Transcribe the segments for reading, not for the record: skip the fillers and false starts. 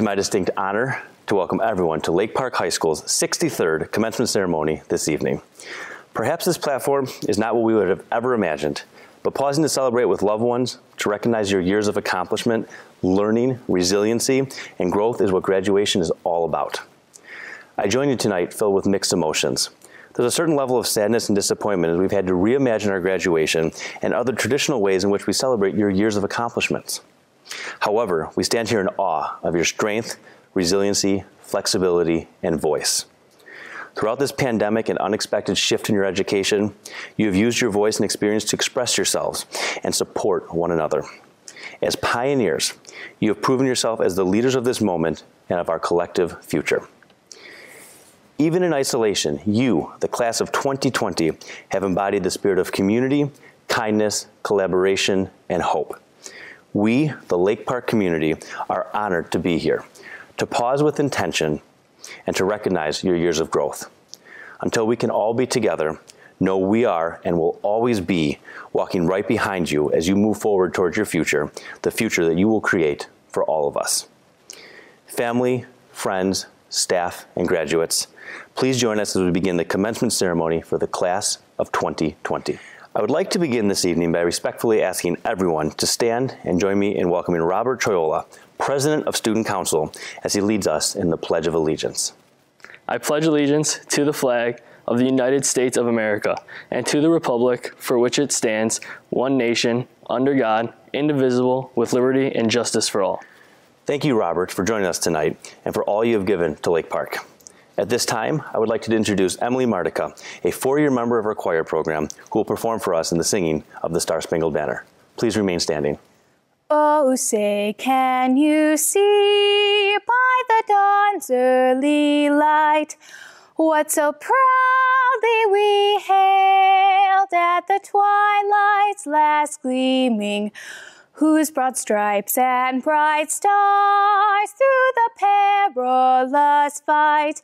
my distinct honor to welcome everyone to Lake Park High School's 63rd commencement ceremony this evening. Perhaps this platform is not what we would have ever imagined, but pausing to celebrate with loved ones, to recognize your years of accomplishment, learning, resiliency, and growth is what graduation is all about. I join you tonight filled with mixed emotions. There's a certain level of sadness and disappointment as we've had to reimagine our graduation and other traditional ways in which we celebrate your years of accomplishments. However, we stand here in awe of your strength, resiliency, flexibility, and voice. Throughout this pandemic and unexpected shift in your education, you have used your voice and experience to express yourselves and support one another. As pioneers, you have proven yourself as the leaders of this moment and of our collective future. Even in isolation, you, the class of 2020, have embodied the spirit of community, kindness, collaboration, and hope. We, the Lake Park community, are honored to be here, to pause with intention, and to recognize your years of growth. Until we can all be together, know we are and will always be walking right behind you as you move forward towards your future, the future that you will create for all of us. Family, friends, staff, and graduates, please join us as we begin the commencement ceremony for the class of 2020. I would like to begin this evening by respectfully asking everyone to stand and join me in welcoming Robert Troiola, President of Student Council, as he leads us in the Pledge of Allegiance. I pledge allegiance to the flag of the United States of America and to the republic for which it stands, one nation, under God, indivisible, with liberty and justice for all. Thank you, Robert, for joining us tonight and for all you have given to Lake Park. At this time, I would like to introduce Emily Martica, a four-year member of our choir program who will perform for us in the singing of the Star-Spangled Banner. Please remain standing. Oh, say, can you see by the dawn's early light what so proudly we hailed at the twilight's last gleaming, whose broad stripes and bright stars through the perilous fight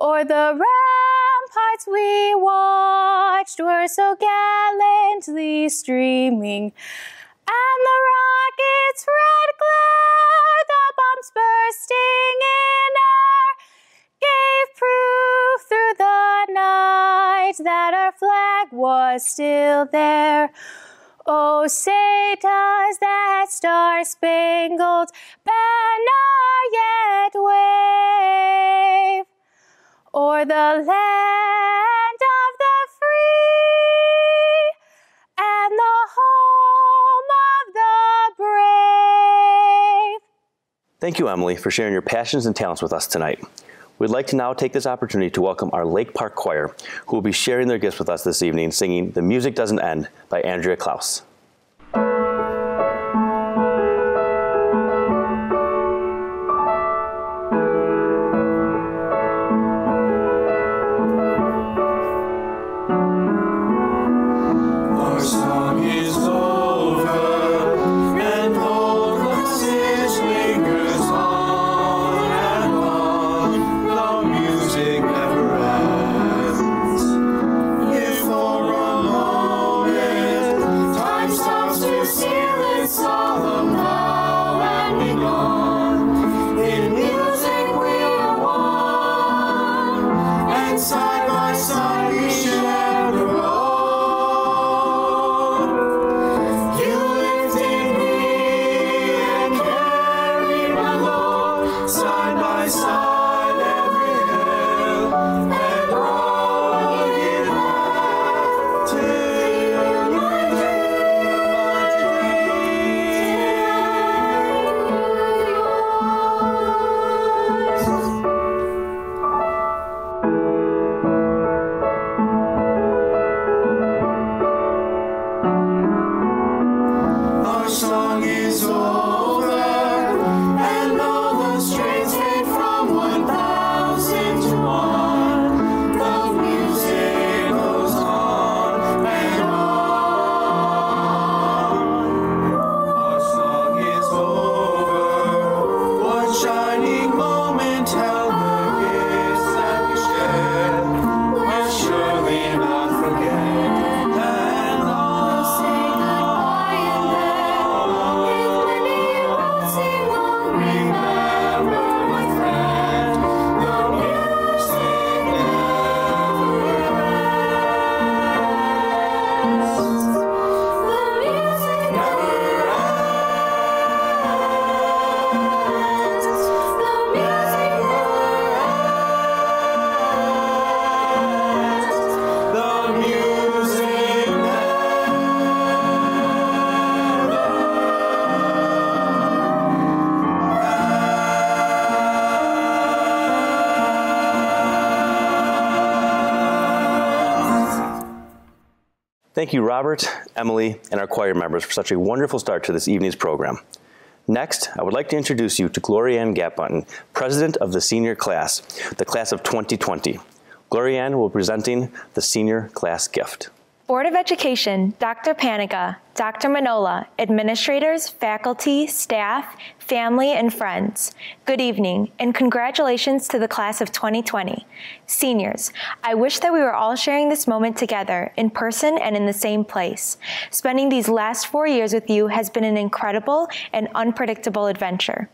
o'er the ramparts we watched were so gallantly streaming, and the rocket's red glare, the bombs bursting in air, gave proof through the night that our flag was still there. Oh, say does that star-spangled banner yet wave o'er the land of the free and the home of the brave? Thank you, Emily, for sharing your passions and talents with us tonight. We'd like to now take this opportunity to welcome our Lake Park Choir, who will be sharing their gifts with us this evening, singing The Music Doesn't End by Andrea Klaus. Time Thank you, Robert, Emily, and our choir members for such a wonderful start to this evening's program. Next, I would like to introduce you to Gloria Ann Gapbutton, President of the Senior Class, the Class of 2020. Gloria Ann will be presenting the Senior Class Gift. Board of Education, Dr. Paniga, Dr. Manola, administrators, faculty, staff, family, and friends, good evening, and congratulations to the Class of 2020. Seniors, I wish that we were all sharing this moment together, in person and in the same place. Spending these last 4 years with you has been an incredible and unpredictable adventure.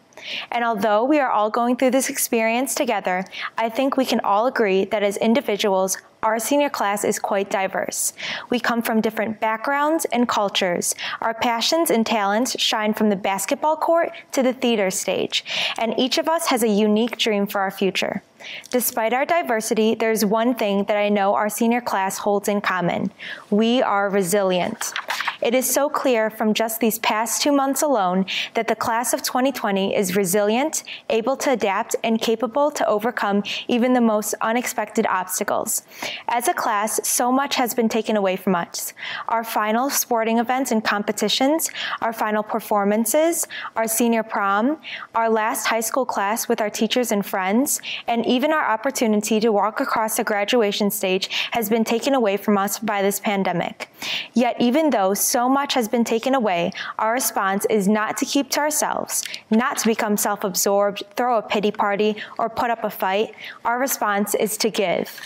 And although we are all going through this experience together, I think we can all agree that as individuals, our senior class is quite diverse. We come from different backgrounds and cultures. Our passions and talents shine from the basketball court to the theater stage, and each of us has a unique dream for our future. Despite our diversity, there's one thing that I know our senior class holds in common. We are resilient. It is so clear from just these past 2 months alone that the Class of 2020 is resilient, able to adapt, and capable to overcome even the most unexpected obstacles. As a class, so much has been taken away from us. Our final sporting events and competitions, our final performances, our senior prom, our last high school class with our teachers and friends, and even our opportunity to walk across the graduation stage has been taken away from us by this pandemic. Yet even though so much has been taken away, our response is not to keep to ourselves, not to become self-absorbed, throw a pity party, or put up a fight. Our response is to give.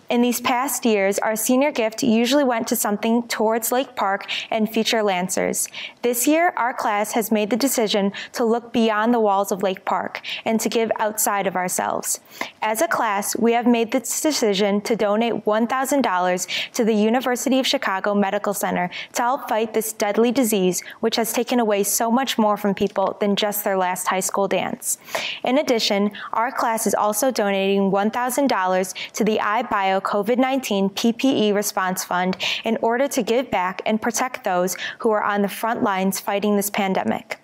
In these past years, our senior gift usually went to something towards Lake Park and future Lancers. This year, our class has made the decision to look beyond the walls of Lake Park and to give outside of ourselves. As a class, we have made this decision to donate $1,000 to the University of Chicago Medical Center to help fight this deadly disease, which has taken away so much more from people than just their last high school dance. In addition, our class is also donating $1,000 to the iBio COVID-19 PPE Response Fund in order to give back and protect those who are on the front lines fighting this pandemic.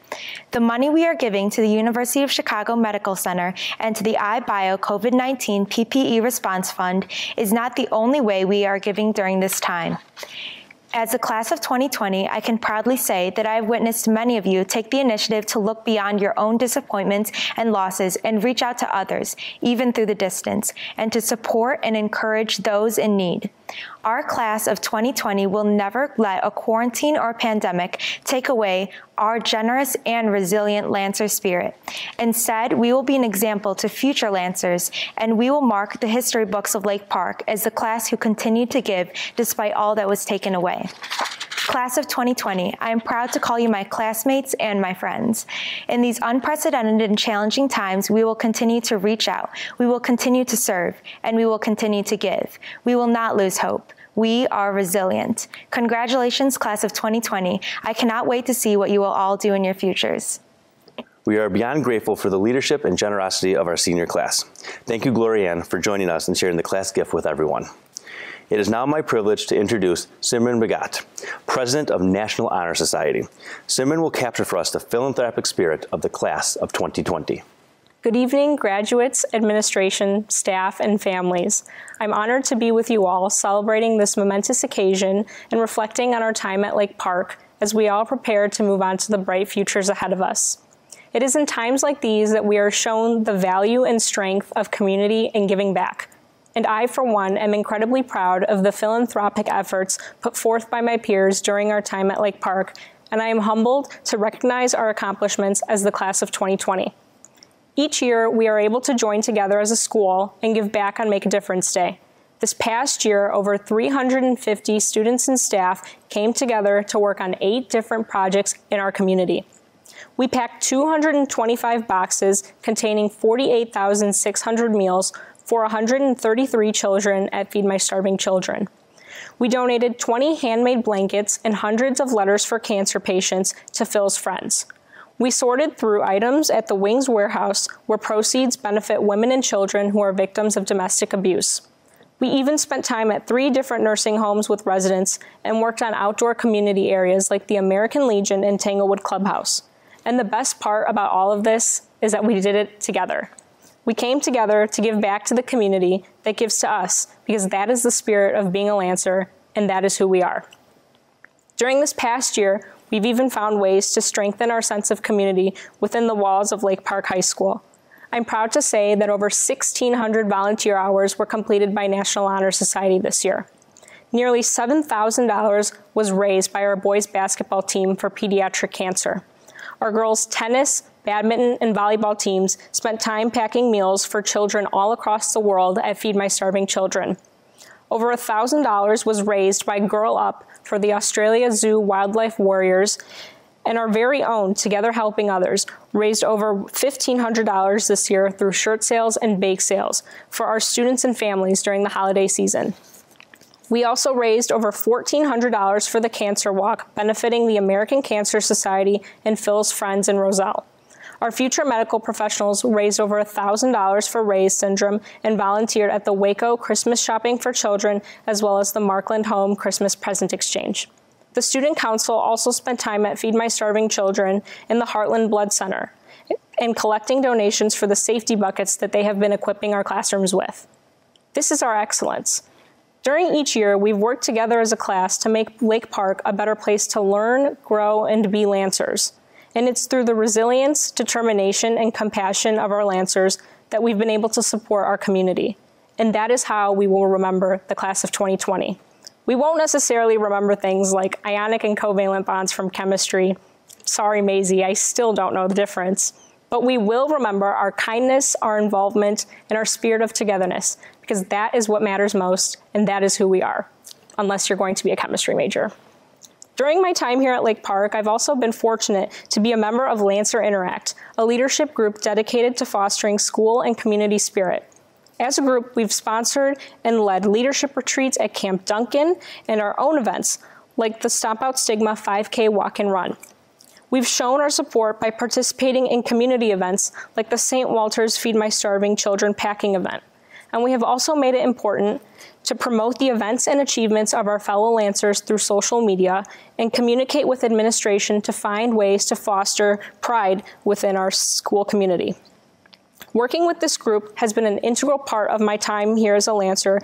The money we are giving to the University of Chicago Medical Center and to the iBio COVID-19 PPE Response Fund is not the only way we are giving during this time. As a class of 2020, I can proudly say that I have witnessed many of you take the initiative to look beyond your own disappointments and losses and reach out to others, even through the distance, and to support and encourage those in need. Our class of 2020 will never let a quarantine or a pandemic take away our generous and resilient Lancer spirit. Instead, we will be an example to future Lancers, and we will mark the history books of Lake Park as the class who continued to give despite all that was taken away. Class of 2020, I am proud to call you my classmates and my friends. In these unprecedented and challenging times, we will continue to reach out, we will continue to serve, and we will continue to give. We will not lose hope. We are resilient. Congratulations, Class of 2020. I cannot wait to see what you will all do in your futures. We are beyond grateful for the leadership and generosity of our senior class. Thank you, Gloria Ann, for joining us and sharing the class gift with everyone. It is now my privilege to introduce Simran Bhagat, President of National Honor Society. Simran will capture for us the philanthropic spirit of the Class of 2020. Good evening, graduates, administration, staff, and families. I'm honored to be with you all celebrating this momentous occasion and reflecting on our time at Lake Park as we all prepare to move on to the bright futures ahead of us. It is in times like these that we are shown the value and strength of community and giving back. And I, for one, am incredibly proud of the philanthropic efforts put forth by my peers during our time at Lake Park, and I am humbled to recognize our accomplishments as the Class of 2020. Each year, we are able to join together as a school and give back on Make a Difference Day. This past year, over 350 students and staff came together to work on 8 different projects in our community. We packed 225 boxes containing 48,600 meals for 133 children at Feed My Starving Children. We donated 20 handmade blankets and hundreds of letters for cancer patients to Phil's Friends. We sorted through items at the Wings Warehouse where proceeds benefit women and children who are victims of domestic abuse. We even spent time at 3 different nursing homes with residents and worked on outdoor community areas like the American Legion and Tanglewood Clubhouse. And the best part about all of this is that we did it together. We came together to give back to the community that gives to us, because that is the spirit of being a Lancer, and that is who we are. During this past year, we've even found ways to strengthen our sense of community within the walls of Lake Park High School. I'm proud to say that over 1,600 volunteer hours were completed by National Honor Society this year. Nearly $7,000 was raised by our boys basketball team for pediatric cancer. Our girls' tennis, badminton, and volleyball teams spent time packing meals for children all across the world at Feed My Starving Children. Over $1,000 was raised by Girl Up for the Australia Zoo Wildlife Warriors, and our very own Together Helping Others raised over $1,500 this year through shirt sales and bake sales for our students and families during the holiday season. We also raised over $1,400 for the Cancer Walk, benefiting the American Cancer Society and Phil's Friends in Roselle. Our future medical professionals raised over $1,000 for Ray's syndrome and volunteered at the Waco Christmas Shopping for Children, as well as the Markland Home Christmas Present Exchange. The Student Council also spent time at Feed My Starving Children in the Heartland Blood Center and collecting donations for the safety buckets that they have been equipping our classrooms with. This is our excellence. During each year, we've worked together as a class to make Lake Park a better place to learn, grow, and be Lancers. And it's through the resilience, determination, and compassion of our Lancers that we've been able to support our community. And that is how we will remember the class of 2020. We won't necessarily remember things like ionic and covalent bonds from chemistry. Sorry, Maisie, I still don't know the difference. But we will remember our kindness, our involvement, and our spirit of togetherness, because that is what matters most, and that is who we are, unless you're going to be a chemistry major. During my time here at Lake Park, I've also been fortunate to be a member of Lancer Interact, a leadership group dedicated to fostering school and community spirit. As a group, we've sponsored and led leadership retreats at Camp Duncan and our own events, like the Stomp Out Stigma 5K Walk and Run. We've shown our support by participating in community events like the St. Walter's Feed My Starving Children packing event. And we have also made it important to promote the events and achievements of our fellow Lancers through social media and communicate with administration to find ways to foster pride within our school community. Working with this group has been an integral part of my time here as a Lancer,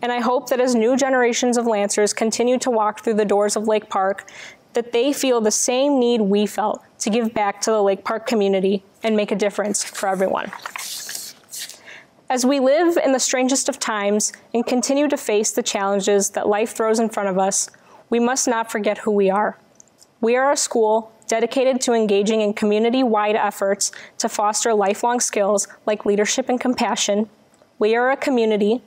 and I hope that as new generations of Lancers continue to walk through the doors of Lake Park, that they feel the same need we felt to give back to the Lake Park community and make a difference for everyone. As we live in the strangest of times and continue to face the challenges that life throws in front of us, we must not forget who we are. We are a school dedicated to engaging in community-wide efforts to foster lifelong skills like leadership and compassion. We are a community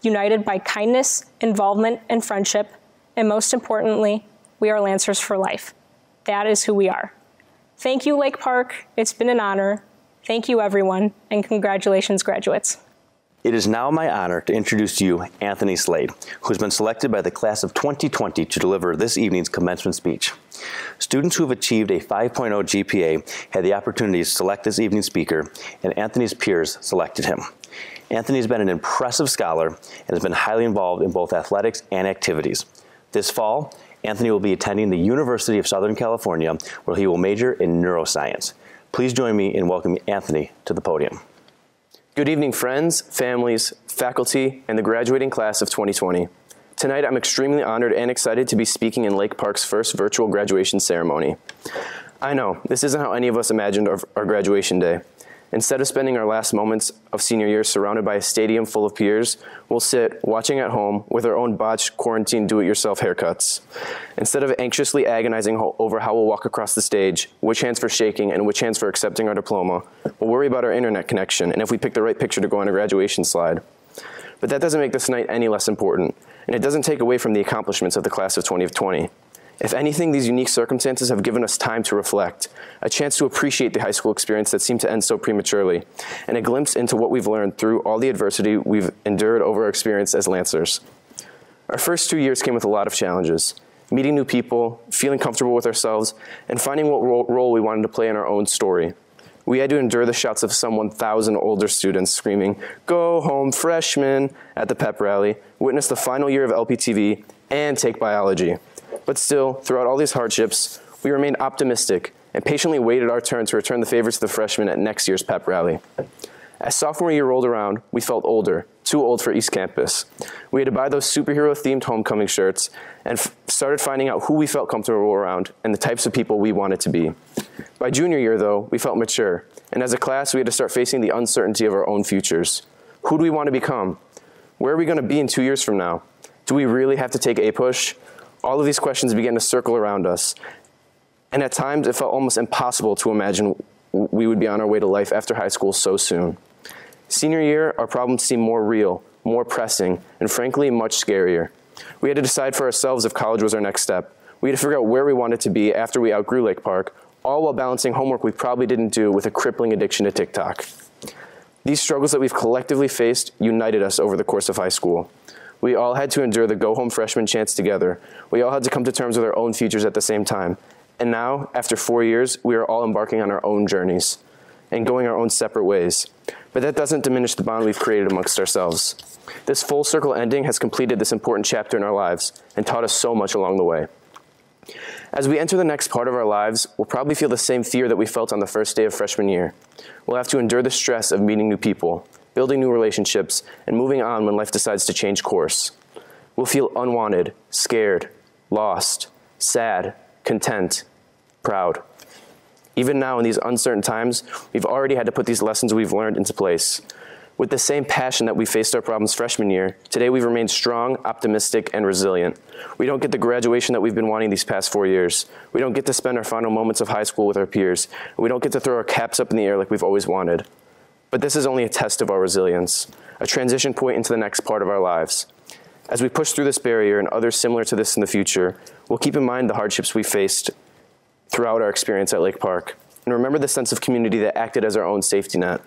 united by kindness, involvement, and friendship, and most importantly, we are Lancers for life. That is who we are. Thank you, Lake Park. It's been an honor. Thank you, everyone, and congratulations, graduates. It is now my honor to introduce to you Anthony Slade, who's been selected by the class of 2020 to deliver this evening's commencement speech. Students who have achieved a 5.0 GPA had the opportunity to select this evening's speaker, and Anthony's peers selected him. Anthony has been an impressive scholar and has been highly involved in both athletics and activities. This fall, Anthony will be attending the University of Southern California, where he will major in neuroscience. Please join me in welcoming Anthony to the podium. Good evening, friends, families, faculty, and the graduating class of 2020. Tonight, I'm extremely honored and excited to be speaking in Lake Park's first virtual graduation ceremony. I know, this isn't how any of us imagined our graduation day. Instead of spending our last moments of senior year surrounded by a stadium full of peers, we'll sit watching at home with our own botched quarantine do-it-yourself haircuts. Instead of anxiously agonizing over how we'll walk across the stage, which hands for shaking and which hands for accepting our diploma, we'll worry about our internet connection and if we pick the right picture to go on a graduation slide. But that doesn't make this night any less important, and it doesn't take away from the accomplishments of the class of 2020. If anything, these unique circumstances have given us time to reflect, a chance to appreciate the high school experience that seemed to end so prematurely, and a glimpse into what we've learned through all the adversity we've endured over our experience as Lancers. Our first 2 years came with a lot of challenges, meeting new people, feeling comfortable with ourselves, and finding what role we wanted to play in our own story. We had to endure the shouts of some 1,000 older students screaming, "Go home, freshmen," at the pep rally, witness the final year of LPTV, and take biology. But still, throughout all these hardships, we remained optimistic and patiently waited our turn to return the favor to the freshmen at next year's pep rally. As sophomore year rolled around, we felt older, too old for East Campus. We had to buy those superhero-themed homecoming shirts and started finding out who we felt comfortable around and the types of people we wanted to be. By junior year, though, we felt mature, and as a class, we had to start facing the uncertainty of our own futures. Who do we want to become? Where are we going to be in 2 years from now? Do we really have to take APUSH? All of these questions began to circle around us, and at times it felt almost impossible to imagine we would be on our way to life after high school so soon. Senior year, our problems seemed more real, more pressing, and frankly, much scarier. We had to decide for ourselves if college was our next step. We had to figure out where we wanted to be after we outgrew Lake Park, all while balancing homework we probably didn't do with a crippling addiction to TikTok. These struggles that we've collectively faced united us over the course of high school. We all had to endure the go-home freshman chance together. We all had to come to terms with our own futures at the same time. And now, after 4 years, we are all embarking on our own journeys and going our own separate ways. But that doesn't diminish the bond we've created amongst ourselves. This full circle ending has completed this important chapter in our lives and taught us so much along the way. As we enter the next part of our lives, we'll probably feel the same fear that we felt on the first day of freshman year. We'll have to endure the stress of meeting new people, building new relationships, and moving on when life decides to change course. We'll feel unwanted, scared, lost, sad, content, proud. Even now in these uncertain times, we've already had to put these lessons we've learned into place. With the same passion that we faced our problems freshman year, today we've remained strong, optimistic, and resilient. We don't get the graduation that we've been wanting these past 4 years. We don't get to spend our final moments of high school with our peers. We don't get to throw our caps up in the air like we've always wanted. But this is only a test of our resilience, a transition point into the next part of our lives. As we push through this barrier and others similar to this in the future, we'll keep in mind the hardships we faced throughout our experience at Lake Park, and remember the sense of community that acted as our own safety net.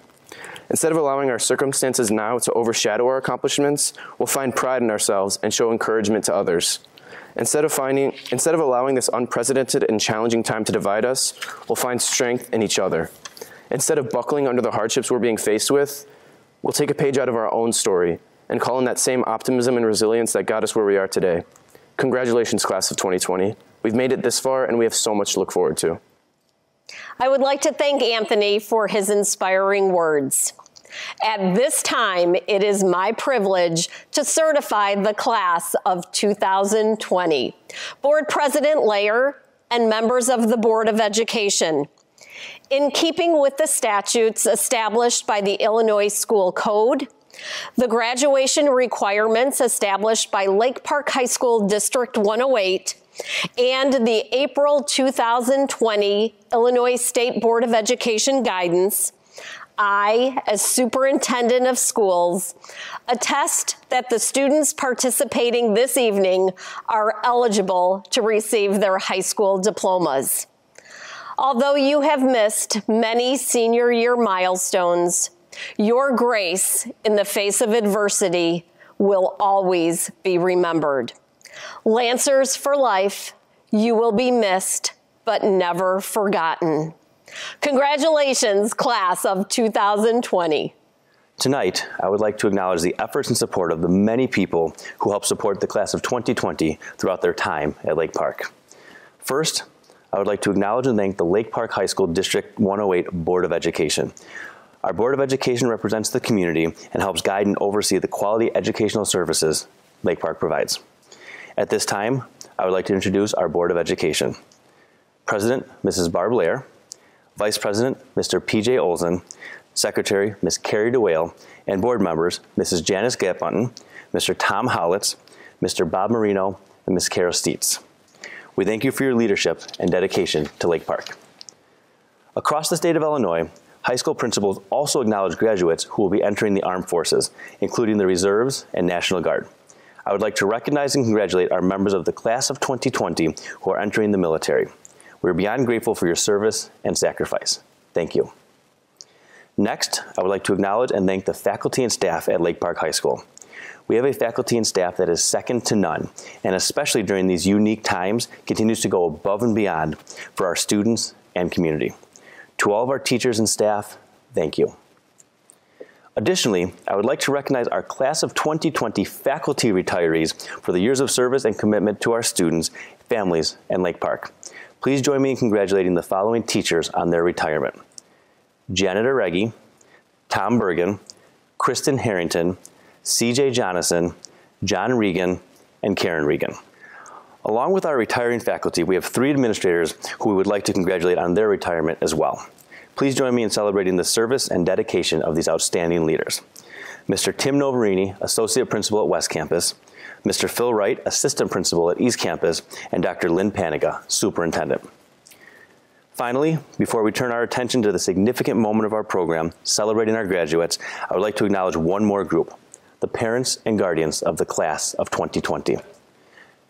Instead of allowing our circumstances now to overshadow our accomplishments, we'll find pride in ourselves and show encouragement to others. Instead of allowing this unprecedented and challenging time to divide us, we'll find strength in each other. Instead of buckling under the hardships we're being faced with, we'll take a page out of our own story and call in that same optimism and resilience that got us where we are today. Congratulations, class of 2020. We've made it this far, and we have so much to look forward to. I would like to thank Anthony for his inspiring words. At this time, it is my privilege to certify the class of 2020. Board President Layer and members of the Board of Education. In keeping with the statutes established by the Illinois School Code, the graduation requirements established by Lake Park High School District 108, and the April 2020 Illinois State Board of Education guidance, I, as superintendent of schools, attest that the students participating this evening are eligible to receive their high school diplomas. Although you have missed many senior year milestones, your grace in the face of adversity will always be remembered. Lancers for life, you will be missed, but never forgotten. Congratulations, class of 2020. Tonight, I would like to acknowledge the efforts and support of the many people who helped support the class of 2020 throughout their time at Lake Park. First, I would like to acknowledge and thank the Lake Park High School District 108 Board of Education. Our Board of Education represents the community and helps guide and oversee the quality educational services Lake Park provides. At this time, I would like to introduce our Board of Education. President, Mrs. Barb Lair, Vice President, Mr. P.J. Olson, Secretary, Ms. Carrie DeWale, and board members, Mrs. Janice Gapbutton, Mr. Tom Hollitz, Mr. Bob Marino, and Ms. Carol Steets. We thank you for your leadership and dedication to Lake Park. Across the state of Illinois, high school principals also acknowledge graduates who will be entering the armed forces, including the Reserves and National Guard. I would like to recognize and congratulate our members of the class of 2020 who are entering the military. We're beyond grateful for your service and sacrifice. Thank you. Next, I would like to acknowledge and thank the faculty and staff at Lake Park High School. We have a faculty and staff that is second to none, and especially during these unique times, continues to go above and beyond for our students and community. To all of our teachers and staff, thank you. Additionally, I would like to recognize our class of 2020 faculty retirees for the years of service and commitment to our students, families, and Lake Park. Please join me in congratulating the following teachers on their retirement: Janet Aregi, Tom Bergen, Kristen Harrington, CJ Jonathan, John Regan, and Karen Regan. Along with our retiring faculty, we have 3 administrators who we would like to congratulate on their retirement as well. Please join me in celebrating the service and dedication of these outstanding leaders. Mr. Tim Novarini, Associate Principal at West Campus, Mr. Phil Wright, Assistant Principal at East Campus, and Dr. Lynn Paniga, Superintendent. Finally, before we turn our attention to the significant moment of our program, celebrating our graduates, I would like to acknowledge one more group, the parents and guardians of the class of 2020.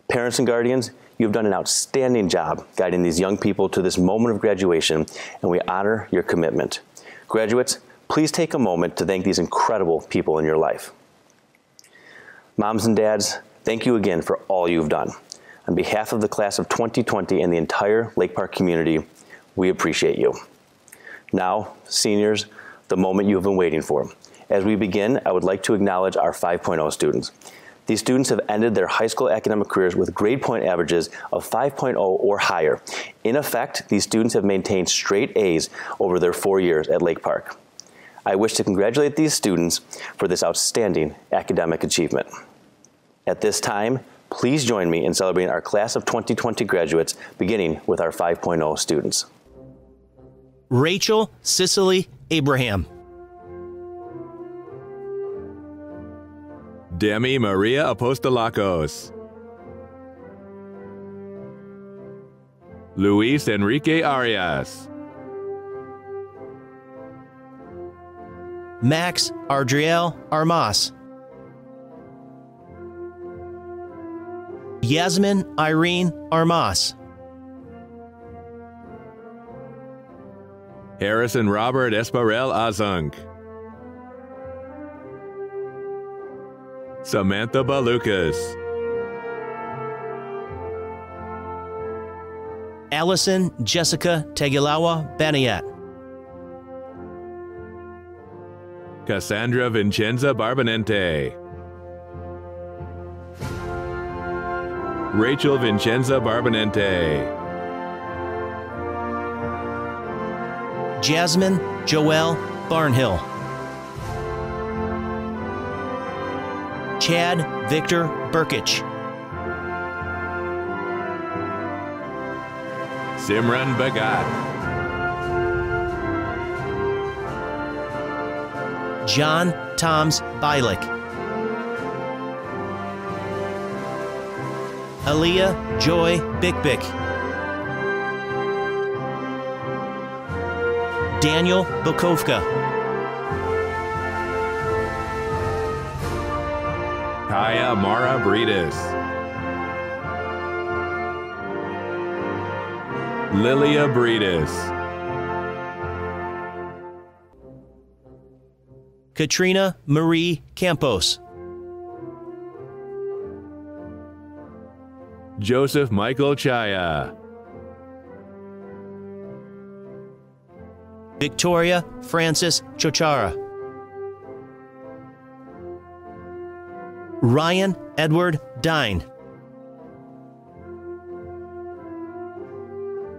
Parents and guardians, you've done an outstanding job guiding these young people to this moment of graduation, and we honor your commitment. Graduates, please take a moment to thank these incredible people in your life. Moms and dads, thank you again for all you've done. On behalf of the class of 2020 and the entire Lake Park community, we appreciate you. Now, seniors, the moment you have been waiting for. As we begin, I would like to acknowledge our 5.0 students. These students have ended their high school academic careers with grade point averages of 5.0 or higher. In effect, these students have maintained straight A's over their 4 years at Lake Park. I wish to congratulate these students for this outstanding academic achievement. At this time, please join me in celebrating our class of 2020 graduates, beginning with our 5.0 students. Rachel Cicely Abraham. Demi Maria Apostolakos. Luis Enrique Arias. Max Ardriel Armas. Yasmin Irene Armas. Harrison Robert Esparel Azunk. Samantha Balukas. Allison Jessica Tegilawa Baniat. Cassandra Vincenza Barbanente. Rachel Vincenza Barbanente. Jasmine Joelle Barnhill. Chad Victor Burkich. Simran Bagat. John Toms Bilick. Aaliyah Joy Bickbick. Daniel Bukovka. Kaya Mara Breedis. Lilia Breedis. Katrina Marie Campos. Joseph Michael Chaya. Victoria Francis Chochara. Ryan Edward Dine.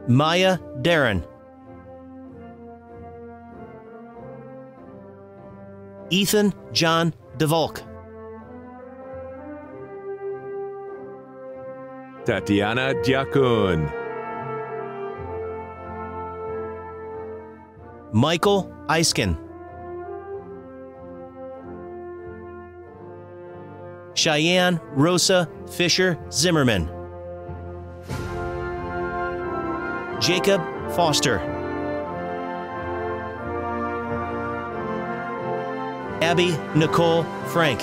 Maya Darren. Ethan John DeVolk. Tatiana Diakun. Michael Eiskin. Cheyenne Rosa Fisher Zimmerman. Jacob Foster. Abby Nicole Frank.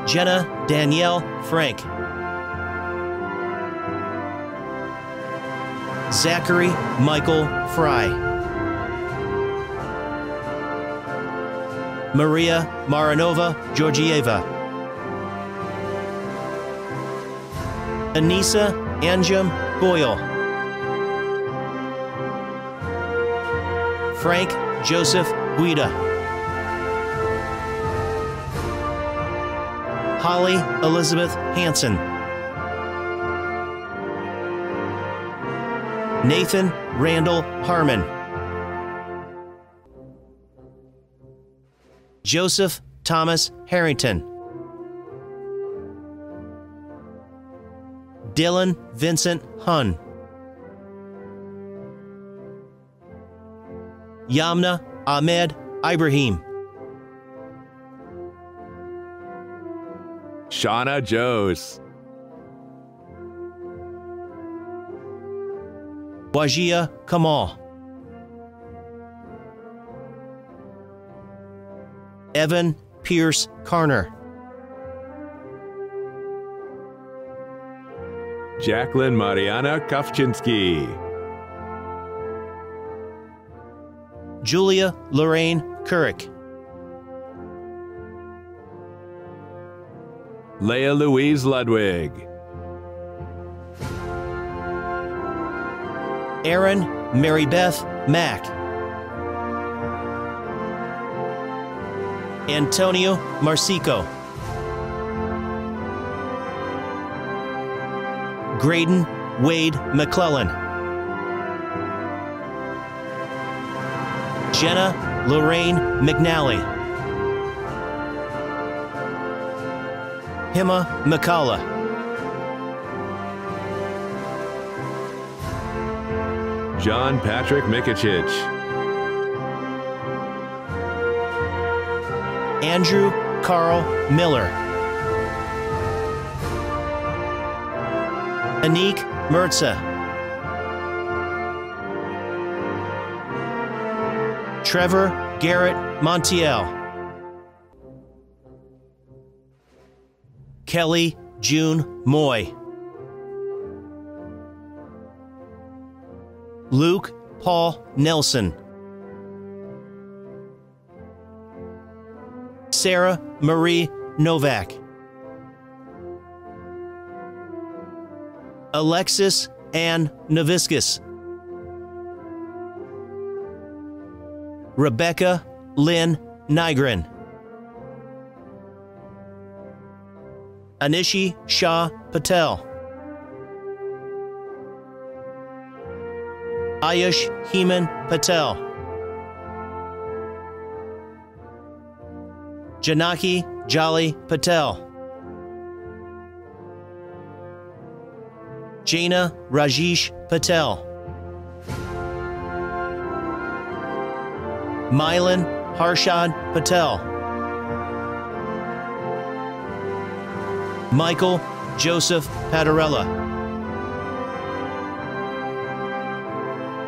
Jenna Danielle Frank. Zachary Michael Fry. Maria Maranova Georgieva. Anissa Anjum Goyle. Frank Joseph Guida. Holly Elizabeth Hansen. Nathan Randall Harmon. Joseph Thomas Harrington, Dylan Vincent Hun, Yamna Ahmed Ibrahim, Shauna Jose, Wajia Kamal, Evan Pierce Carner, Jacqueline Mariana Kofchinsky, Julia Lorraine Couric, Leah Louise Ludwig, Aaron Mary Beth Mack, Antonio Marcico, Graydon Wade McClellan, Jenna Lorraine McNally, Hima McCalla, John Patrick Mikicic, Andrew Carl Miller, Anik Mirza, Trevor Garrett Montiel, Kelly June Moy, Luke Paul Nelson, Sarah Marie Novak, Alexis Ann Noviscus, Rebecca Lynn Nygren, Anishi Shah Patel, Ayush Heman Patel, Janaki Jolly Patel, Jaina Rajesh Patel, Mylan Harshad Patel, Michael Joseph Patarella,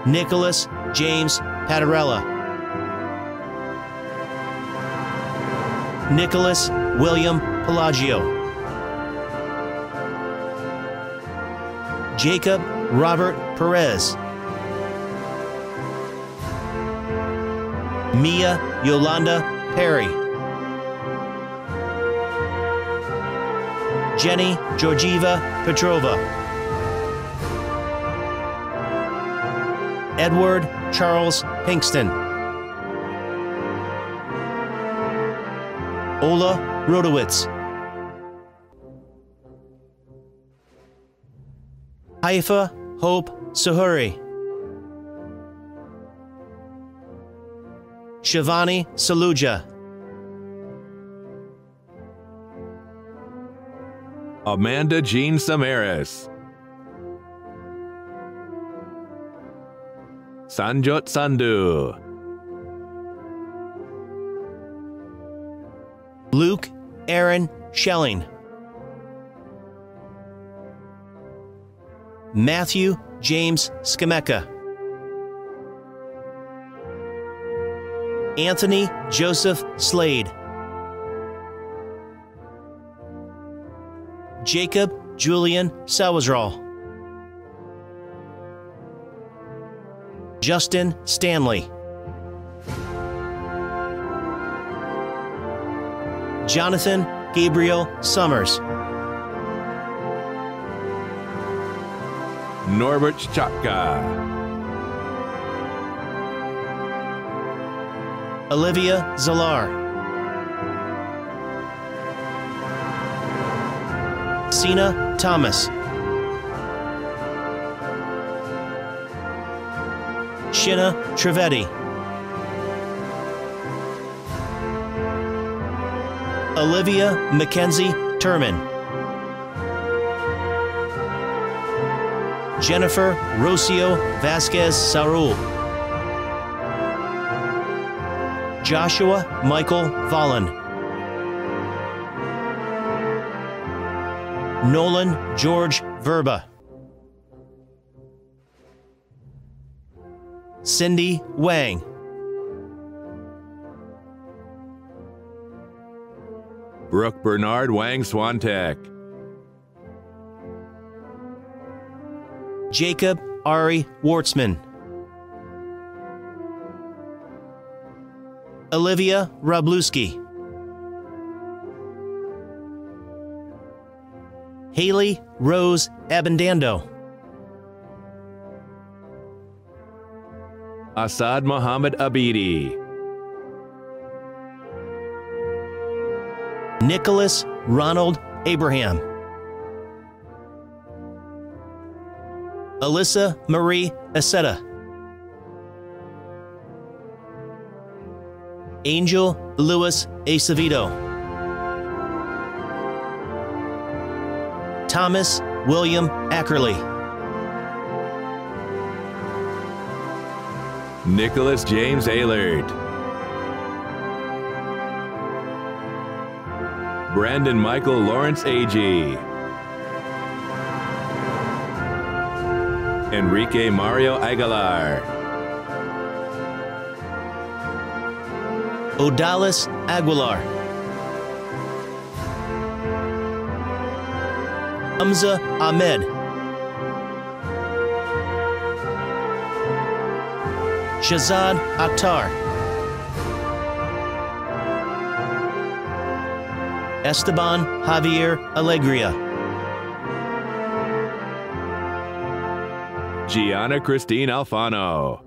Nicholas James Patarella, Nicholas William Pelagio, Jacob Robert Perez, Mia Yolanda Perry, Jenny Georgieva Petrova, Edward Charles Pinkston, Ola Rodowitz, Haifa Hope Suhuri, Shivani Saluja, Amanda Jean Samaras, Sanjot Sandhu, Luke Aaron Schelling, Matthew James Skameka, Anthony Joseph Slade, Jacob Julian Salazar, Justin Stanley, Jonathan Gabriel Summers, Norbert Chapka, Olivia Zalar, Sina Thomas, Shinna Trivedi, Olivia Mackenzie Turman. Jennifer Rocio Vasquez Saul. Joshua Michael Vollen. Nolan George Verba. Cindy Wang. Brooke Bernard Wang Swantek. Jacob Ari Wartzman. Olivia Rabluski. Haley Rose Abendando. Asad Mohammed Abidi. Nicholas Ronald Abraham. Alyssa Marie Aceta. Angel Louis Acevedo. Thomas William Ackerley. Nicholas James Aylard. Brandon Michael Lawrence Agee. Enrique Mario Aguilar. Odalis Aguilar. Hamza Ahmed. Shazad Akhtar. Esteban Javier Alegria. Gianna Christine Alfano.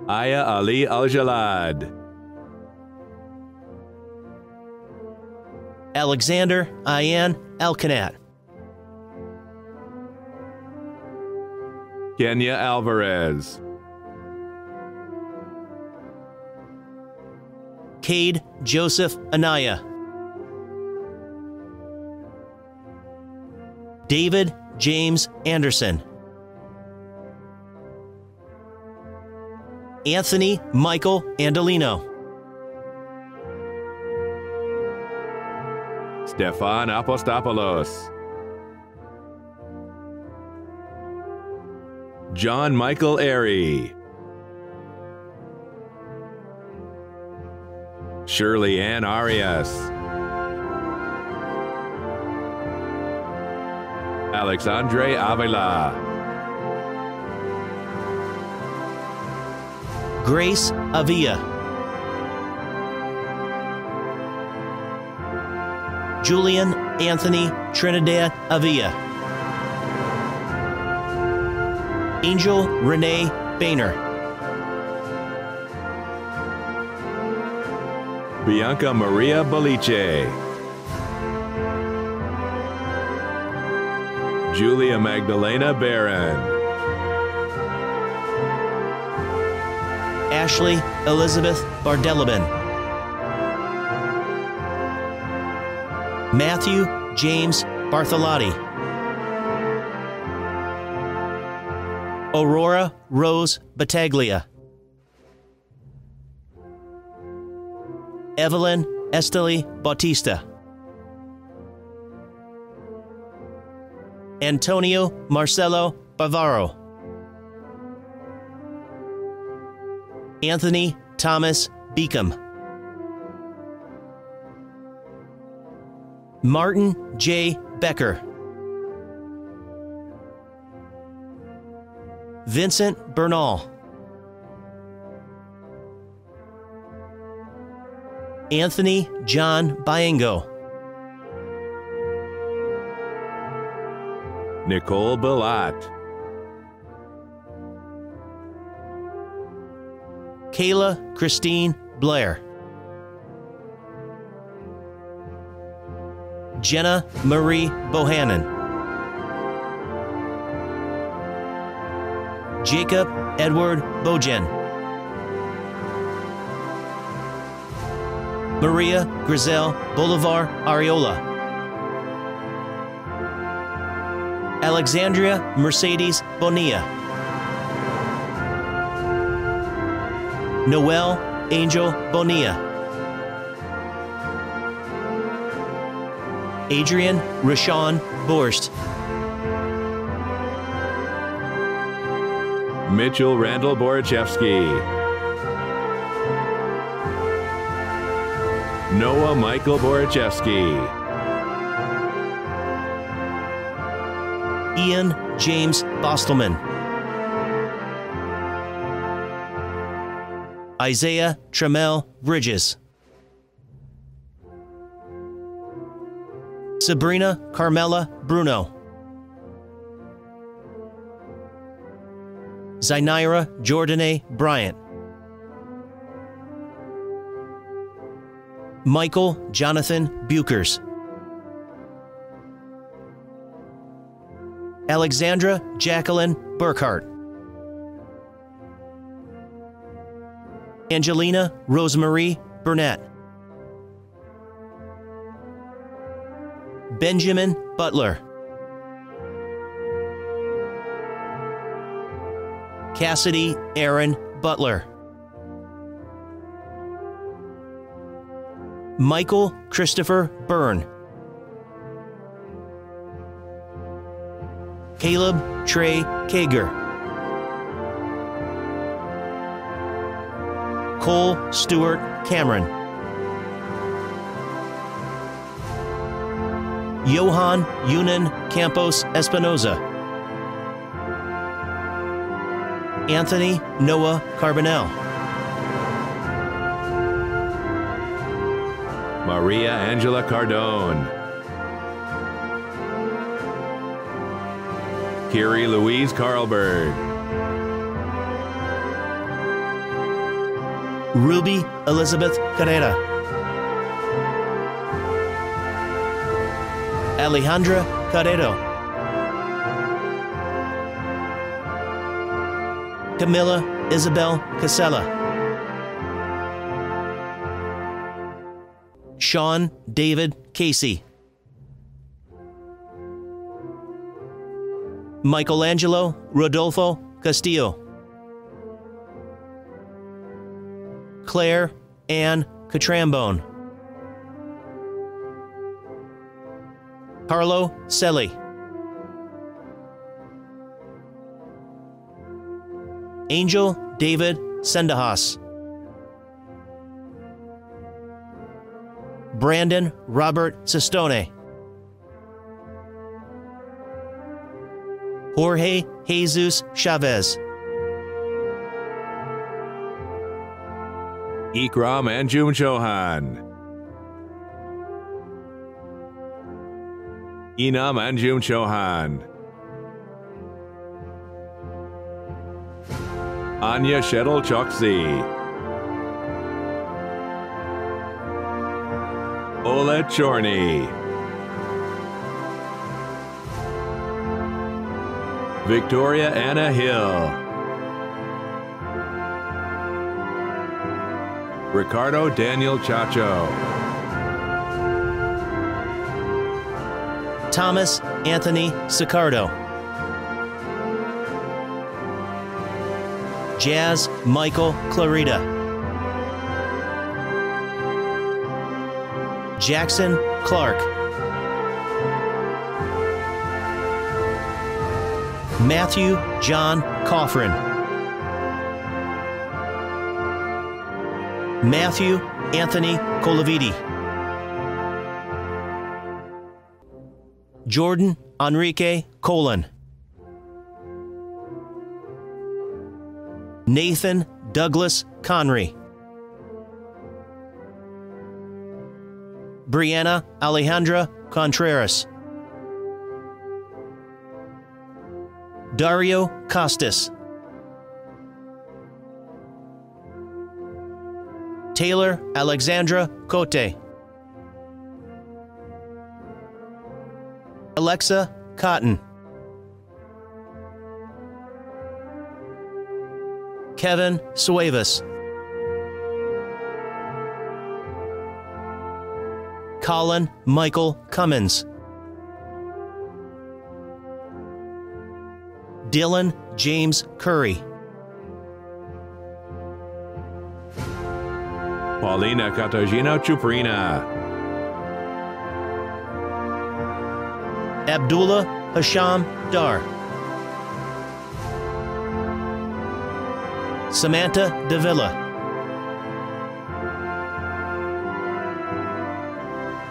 Aya Ali Al-Jalad. Alexander Ayan Alkanat. Kenya Alvarez. Cade Joseph Anaya. David James Anderson. Anthony Michael Andolino. Stefan Apostopoulos. John Michael Airy. Shirley Ann Arias. Alexandre Avila. Grace Avila. Julian Anthony Trinidad Avila. Angel Renee Boehner. Bianca Maria Boliche. Julia Magdalena Barron. Ashley Elizabeth Bardelabin. Matthew James Bartholotti. Aurora Rose Battaglia. Evelyn Esteli Bautista. Antonio Marcelo Bavaro. Anthony Thomas Beacom. Martin J. Becker. Vincent Bernal. Anthony John Biengo. Nicole Billat. Kayla Christine Blair. Jenna Marie Bohannon. Jacob Edward Bojen. Maria Grizel Bolivar Arreola, Alexandria Mercedes Bonilla, Noel Angel Bonilla, Adrian Rashawn Borst, Mitchell Randall Borichevsky, Noah Michael Borichevsky, Ian James Bostelman, Isaiah Tremel Bridges, Sabrina Carmela Bruno, Zainira Jordane Bryant, Michael Jonathan Bukers, Alexandra Jacqueline Burkhart, Angelina Rosemarie Burnett, Benjamin Butler, Cassidy Aaron Butler, Michael Christopher Byrne, Caleb Trey Kager, Cole Stewart Cameron, Johan Yunan Campos Espinoza, Anthony Noah Carbonell, Maria Angela Cardone, Kiri Louise Carlberg, Ruby Elizabeth Carrera, Alejandra Carrero, Camilla Isabel Casella, Sean David Casey, Michelangelo Rodolfo Castillo, Claire Ann Catrambone, Carlo Selly, Angel David Sendahas, Brandon Robert Sestone, Jorge Jesus Chavez, Ikram Anjum Chauhan, Inam Anjum Chauhan, Anya Shedel Choksi, Ola Chorny, Victoria Anna Hill, Ricardo Daniel Chacho, Thomas Anthony Sicardo, Jazz Michael Clarita, Jackson Clark, Matthew John Coffrin, Matthew Anthony Colaviti, Jordan Enrique Colon, Nathan Douglas Conry, Brianna Alejandra Contreras, Dario Costas, Taylor Alexandra Cote, Alexa Cotton, Kevin Suevas, Colin Michael Cummins. Dylan James Curry. Paulina Katarzyna Chuprina. Abdullah Hasham Dar. Samantha Davila.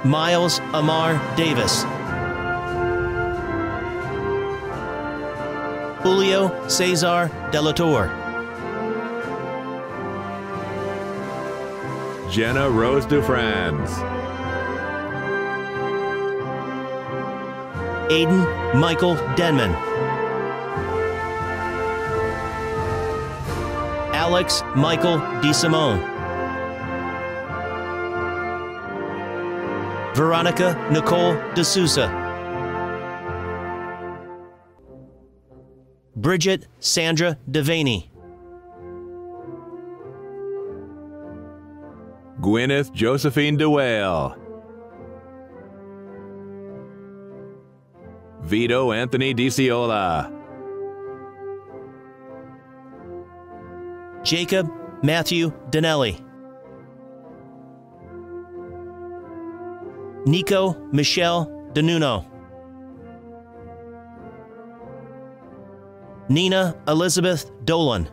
Miles Amar Davis. Julio Cesar Delator. Jenna Rose Dufrans. Aiden Michael Denman. Alex Michael DeSimone. Veronica Nicole D'Souza. Bridget Sandra Devaney. Gwyneth Josephine DeWale. Vito Anthony DiCiola. Jacob Matthew Dinelli. Nico Michelle DeNuno. Nina Elizabeth Dolan.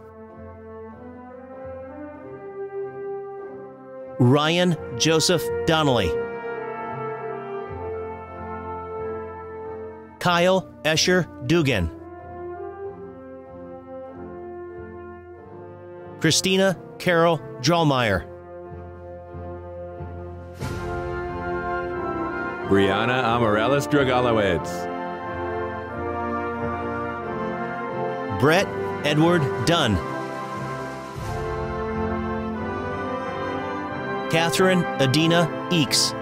Ryan Joseph Donnelly. Kyle Escher Dugan. Christina Carol Drallmeyer. Brianna Amarellis Dragalowitz. Brett Edward Dunn. Catherine Adina Eakes.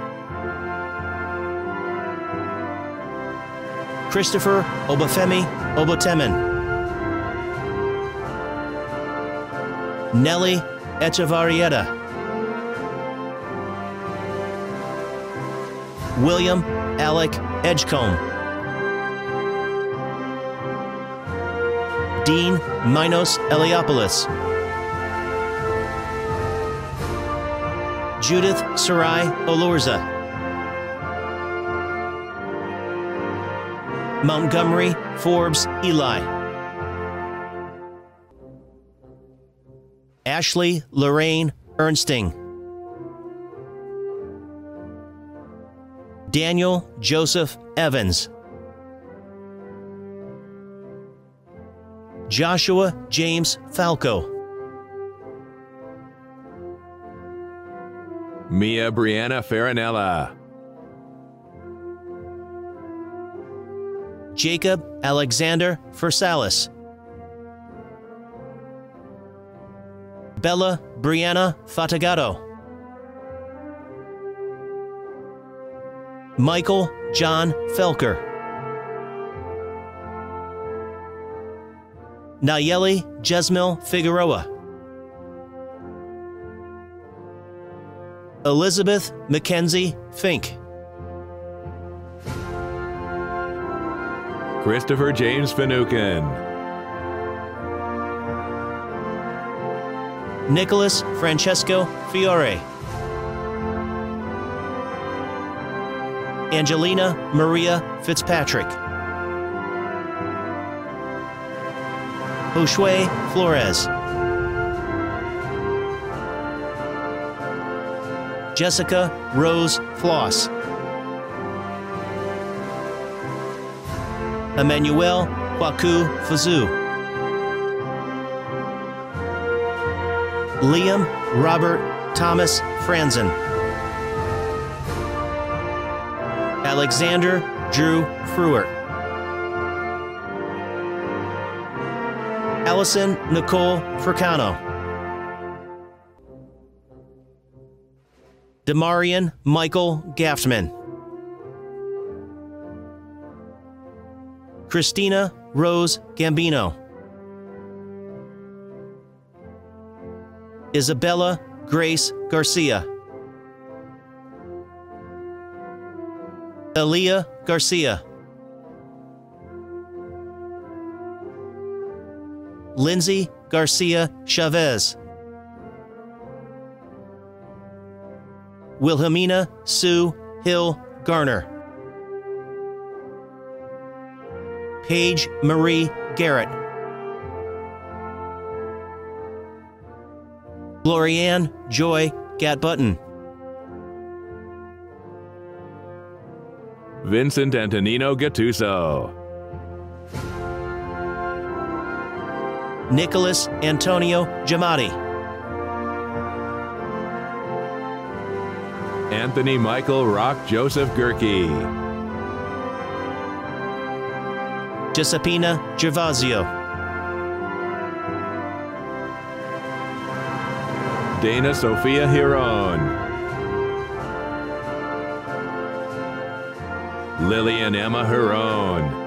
Christopher Obafemi Obotemen. Nelly Echevarrieta. William Alec Edgecombe. Dean Minos Eliopoulos. Judith Sarai Olorza. Montgomery Forbes Eli. Ashley Lorraine Ernsting. Daniel Joseph Evans. Joshua James Falco. Mia Brianna Farinella. Jacob Alexander Versalis. Bella Brianna Fatagato. Michael John Felker. Nayeli Jesmil Figueroa. Elizabeth Mackenzie Fink. Christopher James Finucane. Nicholas Francesco Fiore. Angelina Maria Fitzpatrick. Joshua Flores. Jessica Rose Floss. Emmanuel Kwaku Fazoo. Liam Robert Thomas Franzen. Alexander Drew Fruert. Allison Nicole Fricano. Demarian Michael Gaftman. Christina Rose Gambino. Isabella Grace Garcia. Elia Garcia, Lindsay Garcia Chavez, Wilhelmina Sue Hill Garner, Paige Marie Garrett, Glorianne Joy Gatbutton, Vincent Antonino Gattuso. Nicholas Antonio Giamatti, Anthony Michael Rock Joseph Gerke. Giuseppina Gervasio, Dana Sophia Hiron. Lillian Emma Huron.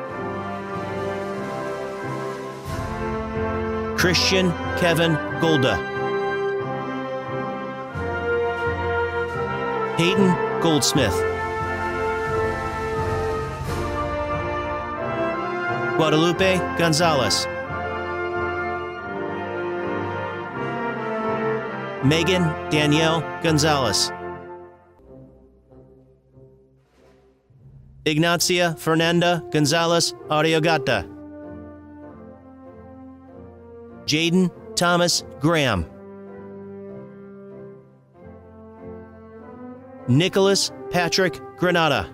Christian Kevin Golda, Peyton Goldsmith, Guadalupe Gonzalez, Megan Danielle Gonzalez, Ignacia Fernanda Gonzalez Ariogata, Jaden Thomas Graham, Nicholas Patrick Granada,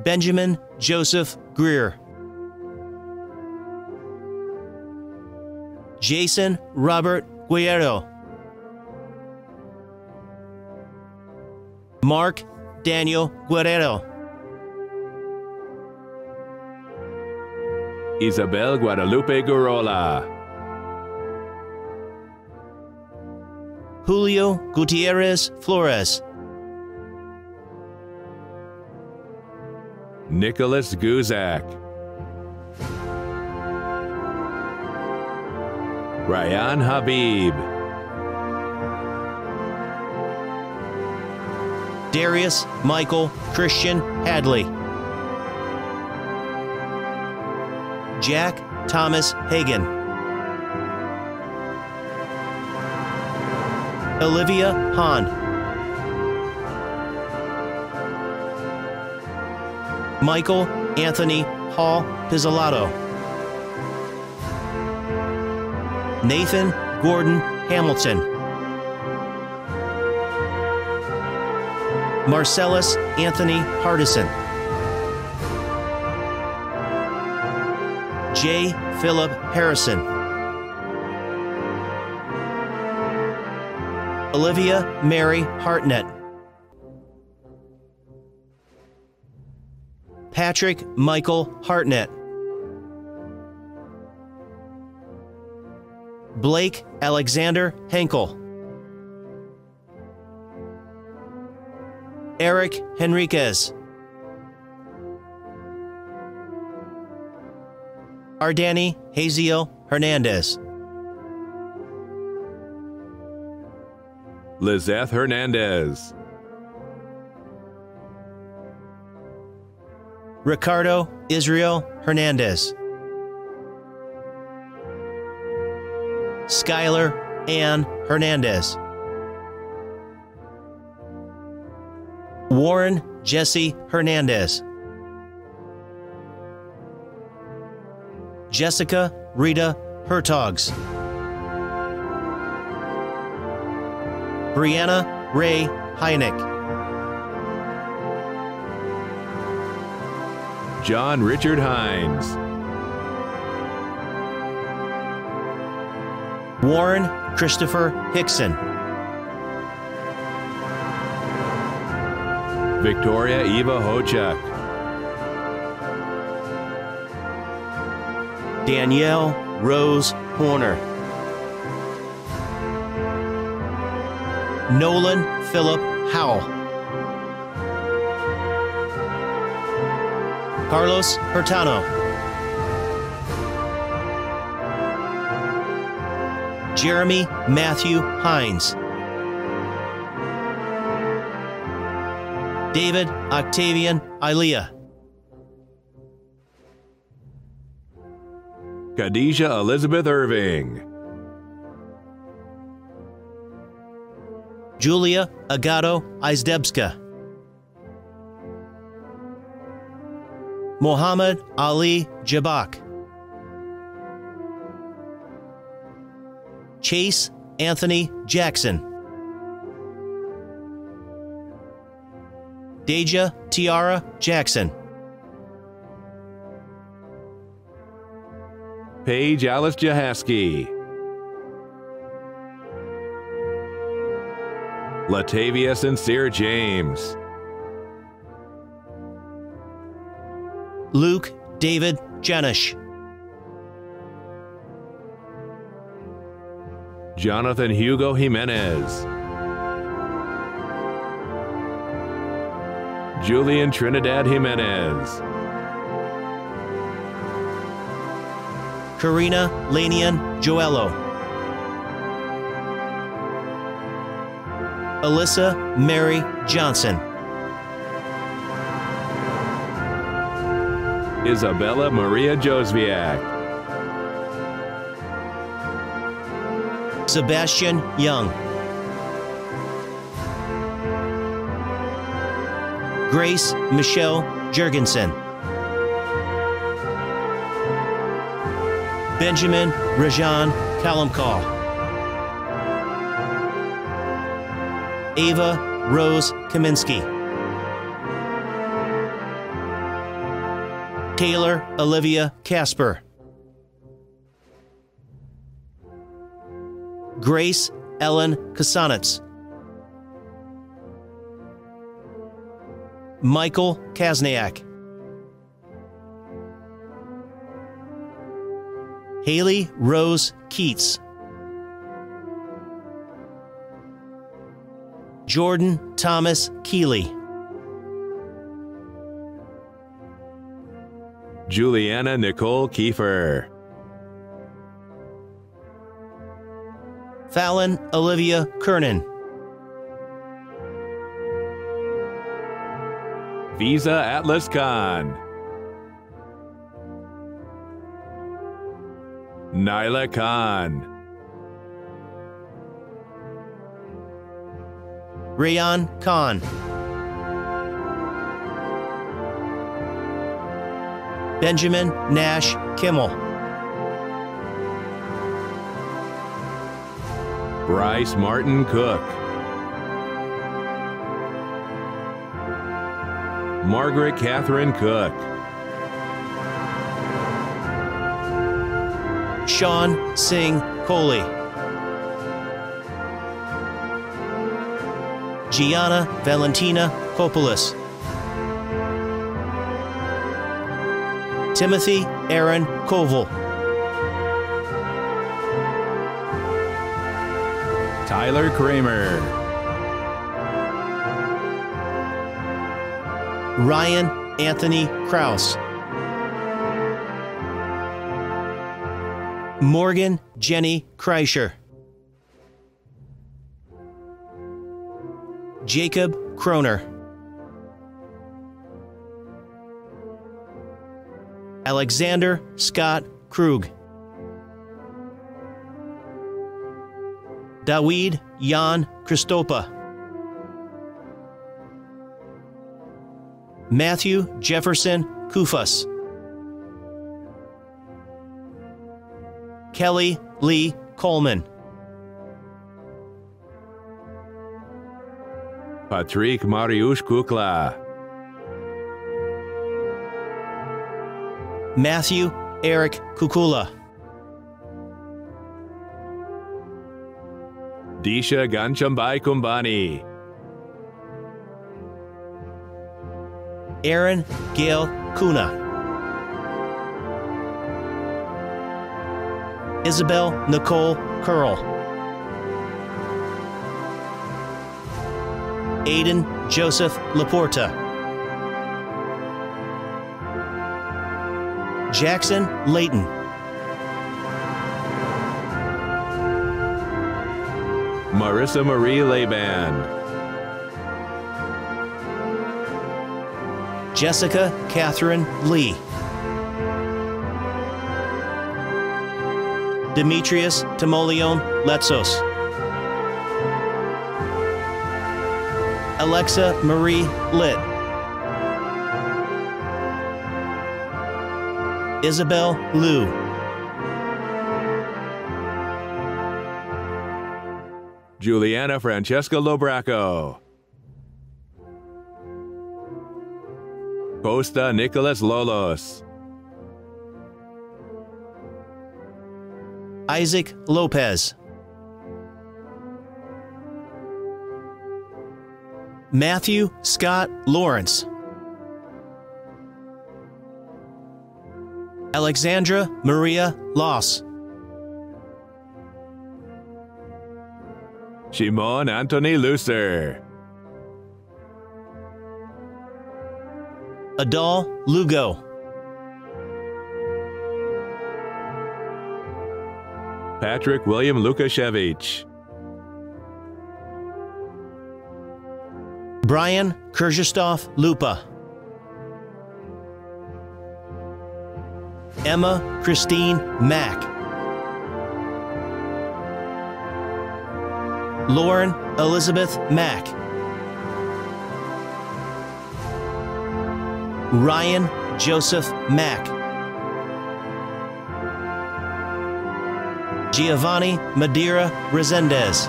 Benjamin Joseph Greer, Jason Robert Guerrero, Mark Daniel Guerrero, Isabel Guadalupe Gurola. Julio Gutierrez Flores, Nicholas Guzak. Ryan Habib. Darius Michael Christian Hadley, Jack Thomas Hagan, Olivia Hahn, Michael Anthony Hall Pizzolatto, Nathan Gordon Hamilton, Marcellus Anthony Hardison, J. Philip Harrison, Olivia Mary Hartnett, Patrick Michael Hartnett, Blake Alexander Henkel, Eric Henriquez, Ardani Haziel Hernandez, Lizeth Hernandez. Ricardo Israel Hernandez, Skylar Ann Hernandez, Warren Jesse Hernandez, Jessica Rita Hertogs, Brianna Ray Heineck, John Richard Hines. Warren Christopher Hickson, Victoria Eva Hochuk. Danielle Rose Horner, Nolan Philip Howell, Carlos Hurtado, Jeremy Matthew Hines, David Octavian Ilea. Khadijah Elizabeth Irving. Julia Agato Izdebska. Mohammed Ali Jabak. Chase Anthony Jackson. Deja Tiara Jackson. Paige Alice Jahaski. Latavia Sincere James. Luke David Janish. Jonathan Hugo Jimenez. Julian Trinidad Jimenez. Karina Lanian Joello. Alyssa Mary Johnson. Isabella Maria Josviak. Sebastian Young. Grace Michelle Jurgensen. Benjamin Rajan Kalamkal. Ava Rose Kaminsky. Taylor Olivia Casper. Grace Ellen Kasanitz. Michael Kazniak. Haley Rose Keats. Jordan Thomas Keeley. Juliana Nicole Kiefer. Fallon Olivia Kernan. Visa Atlas Khan. Nyla Khan. Rayan Khan. Benjamin Nash Kimmel. Bryce Martin Cook. Margaret Catherine Cook. Sean Singh Kohli. Gianna Valentina Kopolis. Timothy Aaron Koval. Tyler Kramer. Ryan Anthony Kraus. Morgan Jenny Kreischer. Jacob Kroner. Alexander Scott Krug. Dawid Jan Christopa. Matthew Jefferson Kufas. Kelly Lee Coleman. Patrick Mariusz Kukla. Matthew Eric Kukula. Disha Ganchambai Kumbani. Aaron Gail Kuna. Isabel Nicole Curl. Aiden Joseph Laporta. Jackson Layton. Marissa Marie Laban. Jessica Catherine Lee. Demetrius Timoleon Letsos. Alexa Marie Litt. Isabel Liu. Juliana Francesca Lobraco. Costa Nicholas Lolos. Isaac Lopez. Matthew Scott Lawrence. Alexandra Maria Loss. Shimon Anthony Lucer. Adal Lugo. Patrick William Lukashevich. Brian Kirchhoff Lupa. Emma Christine Mack. Lauren Elizabeth Mack. Ryan Joseph Mack. Giovanni Madeira Resendez.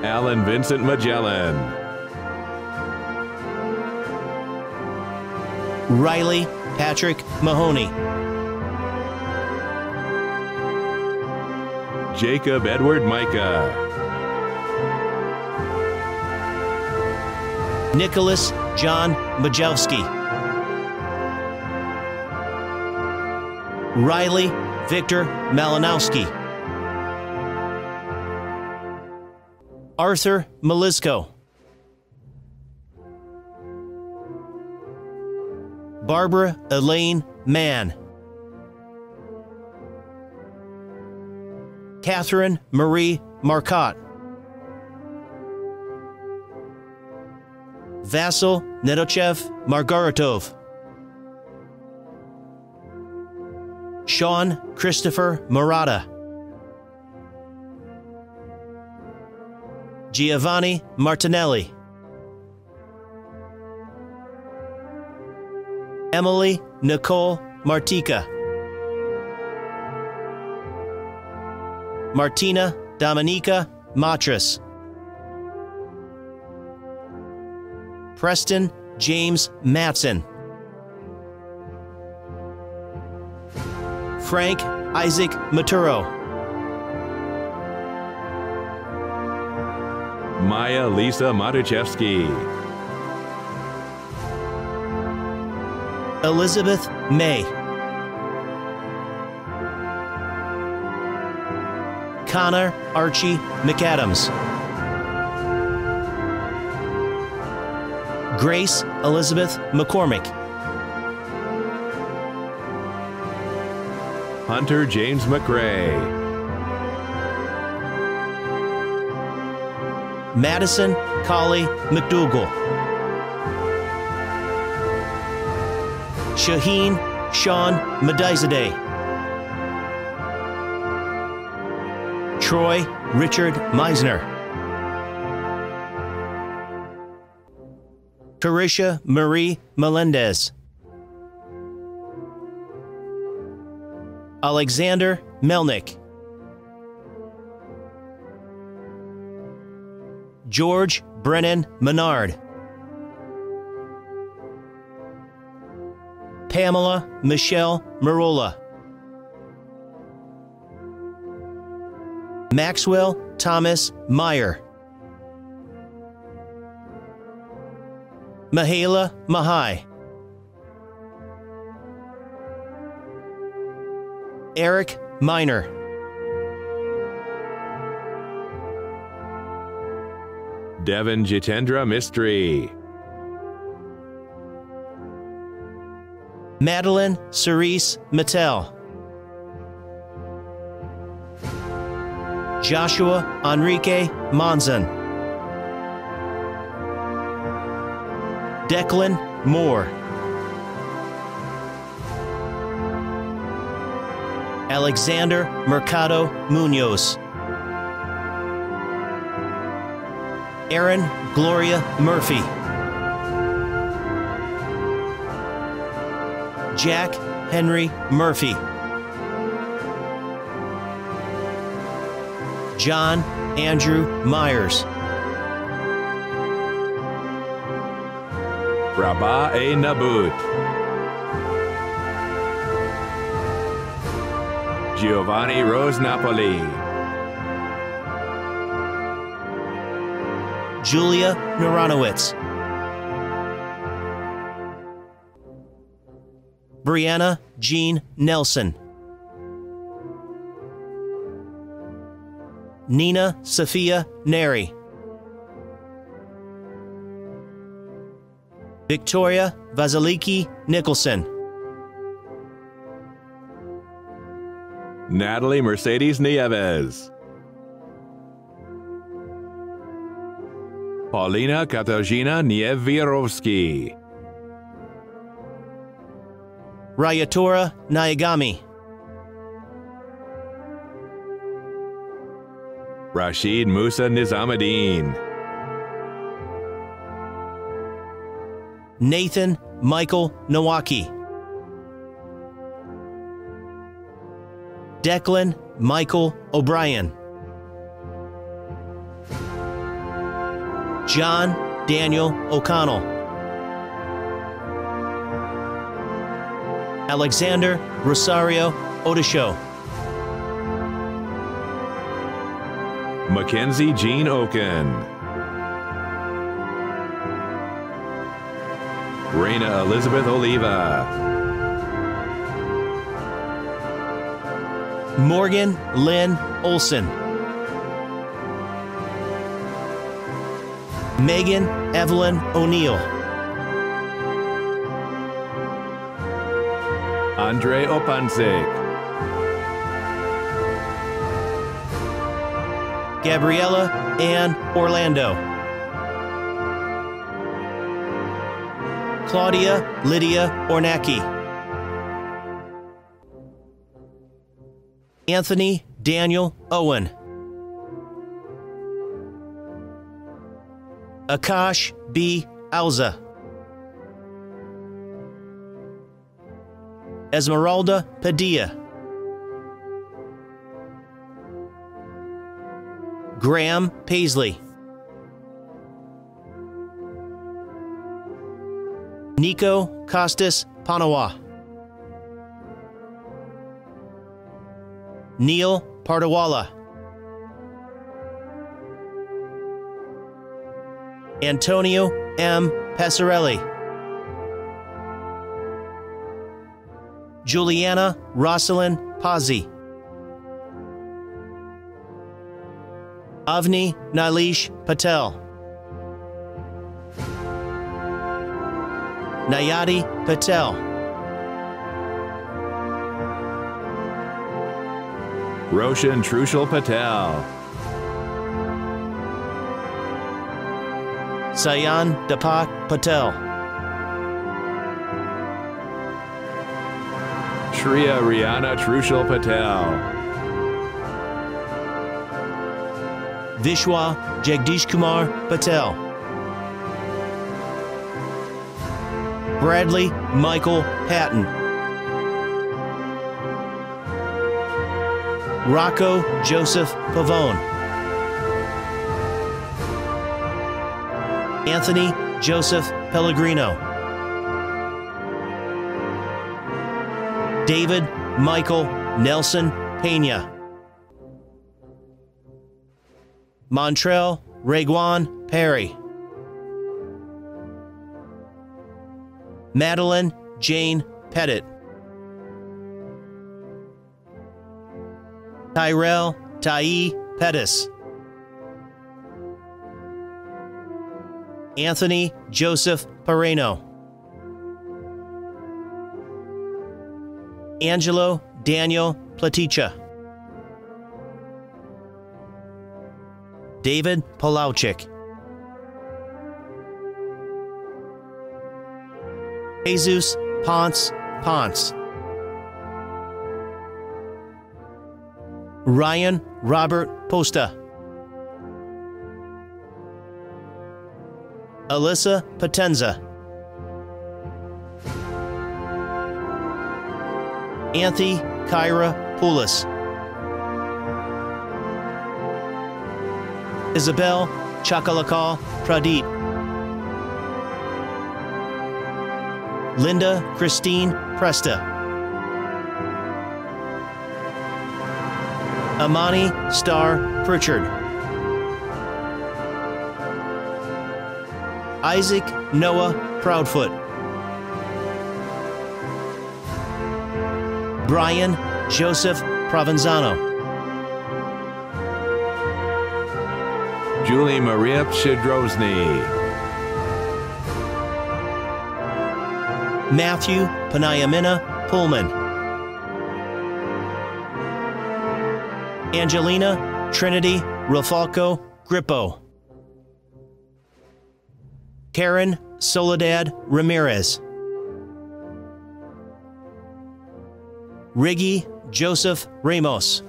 Alan Vincent Magellan. Riley Patrick Mahoney. Jacob Edward Micah. Nicholas John Majewski. Riley Victor Malinowski. Arthur Melisko. Barbara Elaine Mann. Catherine Marie Marcotte. Vasil Nedochev Margaritov. Sean Christopher Murata. Giovanni Martinelli. Emily Nicole Martica. Martina Dominica Matras. Preston James Matson. Frank Isaac Maturo. Maya Lisa Matuszewski. Elizabeth May. Connor Archie McAdams. Grace Elizabeth McCormick. Hunter James McRae. Madison Collie McDougall. Shaheen Sean Medizadeh. Troy Richard Meisner. Carisha Marie Melendez. Alexander Melnick. George Brennan Menard. Pamela Michelle Marola. Maxwell Thomas Meyer. Mahala Mahai. Eric Miner. Devin Jitendra Mistry. Madeline Cerise Mattel. Joshua Enrique Monzon. Declan Moore. Alexander Mercado Munoz. Erin Gloria Murphy. Jack Henry Murphy. John Andrew Myers. Rabah A. Nabut. Giovanni Rose Napoli. Julia Naranowitz. Brianna Jean Nelson. Nina Sophia Neri. Victoria Vasiliki Nicholson. Natalie Mercedes Nieves. Paulina Katarzyna Niewierowski. Rayatora Nyagami. Rashid Musa Nizamuddin. Nathan Michael Nowaki. Declan Michael O'Brien. John Daniel O'Connell. Alexander Rosario Odisho. Mackenzie Jean Oken. Raina Elizabeth Oliva. Morgan Lynn Olson. Megan Evelyn O'Neill. Andre Opancic. Gabriella Ann Orlando. Claudia Lydia Ornacki. Anthony Daniel Owen. Akash B. Alza. Esmeralda Padilla. Graham Paisley. Nico Costas Panawa. Neil Pardawala. Antonio M. Passarelli. Juliana Rosalind Pazzi. Avni Nalish Patel. Nayati Patel. Roshan Trushal Patel. Sayan Dapak Patel. Shriya Rihanna Trushal Patel. Vishwa Jagdish Kumar Patel. Bradley Michael Patton. Rocco Joseph Pavone. Anthony Joseph Pellegrino. David Michael Nelson Pena. Montrell Reguan Perry. Madeline Jane Pettit. Tyrell Tai Pettis. Anthony Joseph Pereno. Angelo Daniel Platica. David Polowczyk. Jesus Ponce Ponce. Ryan Robert Posta. Alyssa Potenza. Anthony Kyra Poulos. Isabel Chakalakal Pradit. Linda Christine Presta. Amani Star Pritchard. Isaac Noah Proudfoot. Brian Joseph Provenzano. Julie Maria Pshidrozny. Matthew Panayamina Pullman. Angelina Trinity Rafalco Grippo. Karen Soledad Ramirez. Riggy Joseph Ramos.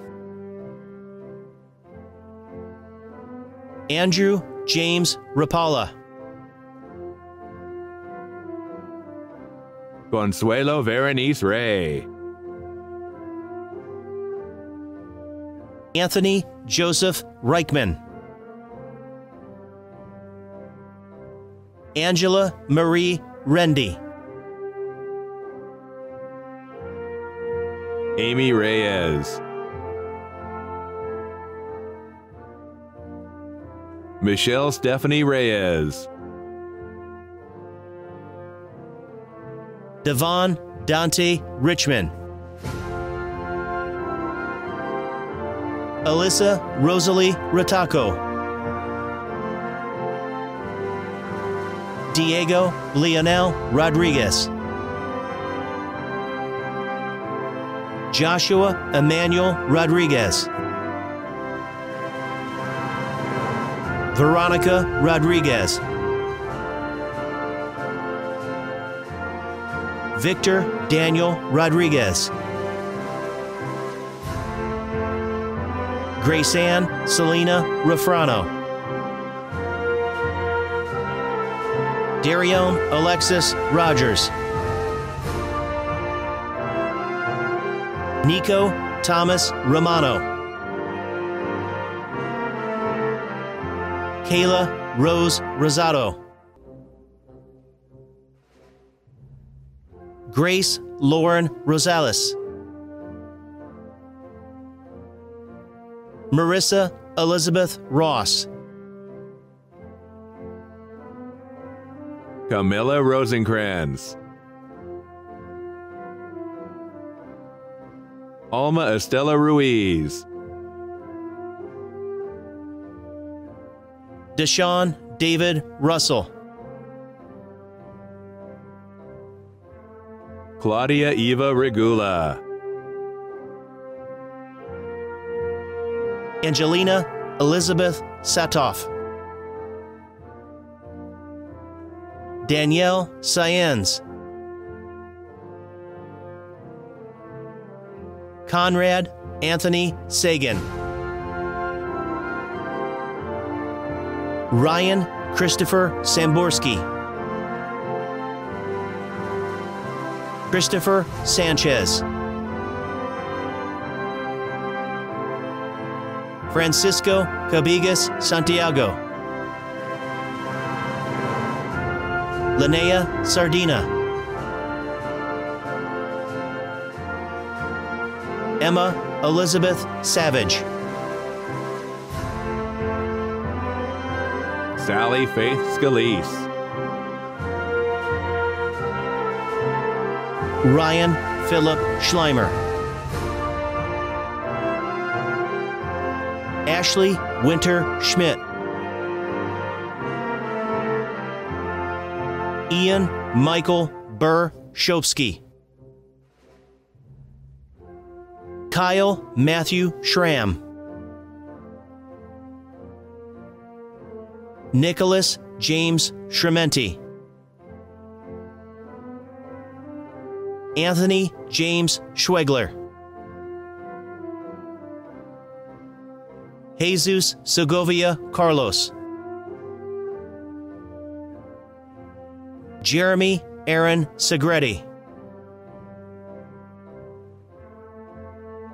Andrew James Rapala. Consuelo Veronice Ray. Anthony Joseph Reichman. Angela Marie Rendy. Amy Reyes. Michelle Stephanie Reyes. Devon Dante Richmond. Alyssa Rosalie Rataco. Diego Leonel Rodriguez. Joshua Emmanuel Rodriguez. Veronica Rodriguez. Victor Daniel Rodriguez. Grace Ann Selena Rafrano. Darion Alexis Rogers. Nico Thomas Romano. Kayla Rose Rosado. Grace Lauren Rosales. Marissa Elizabeth Ross. Camilla Rosenkrantz. Alma Estela Ruiz. Deshaun David Russell. Claudia Eva Regula. Angelina Elizabeth Satoff. Danielle Saenz. Conrad Anthony Sagan. Ryan Christopher Samborski. Christopher Sanchez. Francisco Cabigas Santiago. Linnea Sardina. Emma Elizabeth Savage. Sally Faith Scalise. Ryan Philip Schleimer. Ashley Winter Schmidt. Ian Michael Burr Shopsky. Kyle Matthew Schramm. Nicholas James Shrementi. Anthony James Schwegler. Jesus Segovia Carlos. Jeremy Aaron Segretti.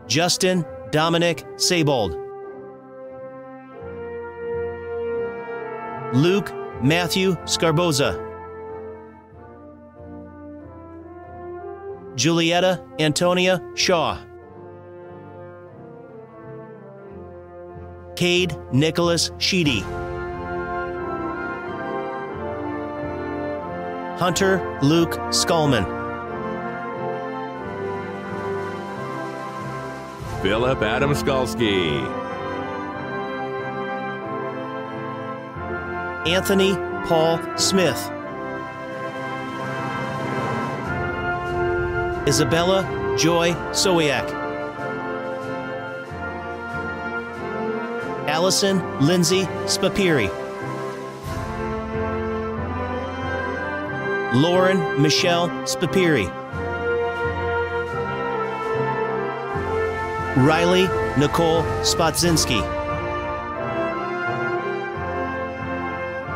Justin Dominic Sabold. Luke Matthew Scarboza. Julietta Antonia Shaw. Cade Nicholas Sheedy. Hunter Luke Skulman. Philip Adam Skalski. Anthony Paul Smith. Isabella Joy Sowiak. Allison Lindsay Spapiri. Lauren Michelle Spapiri. Riley Nicole Spotzinski.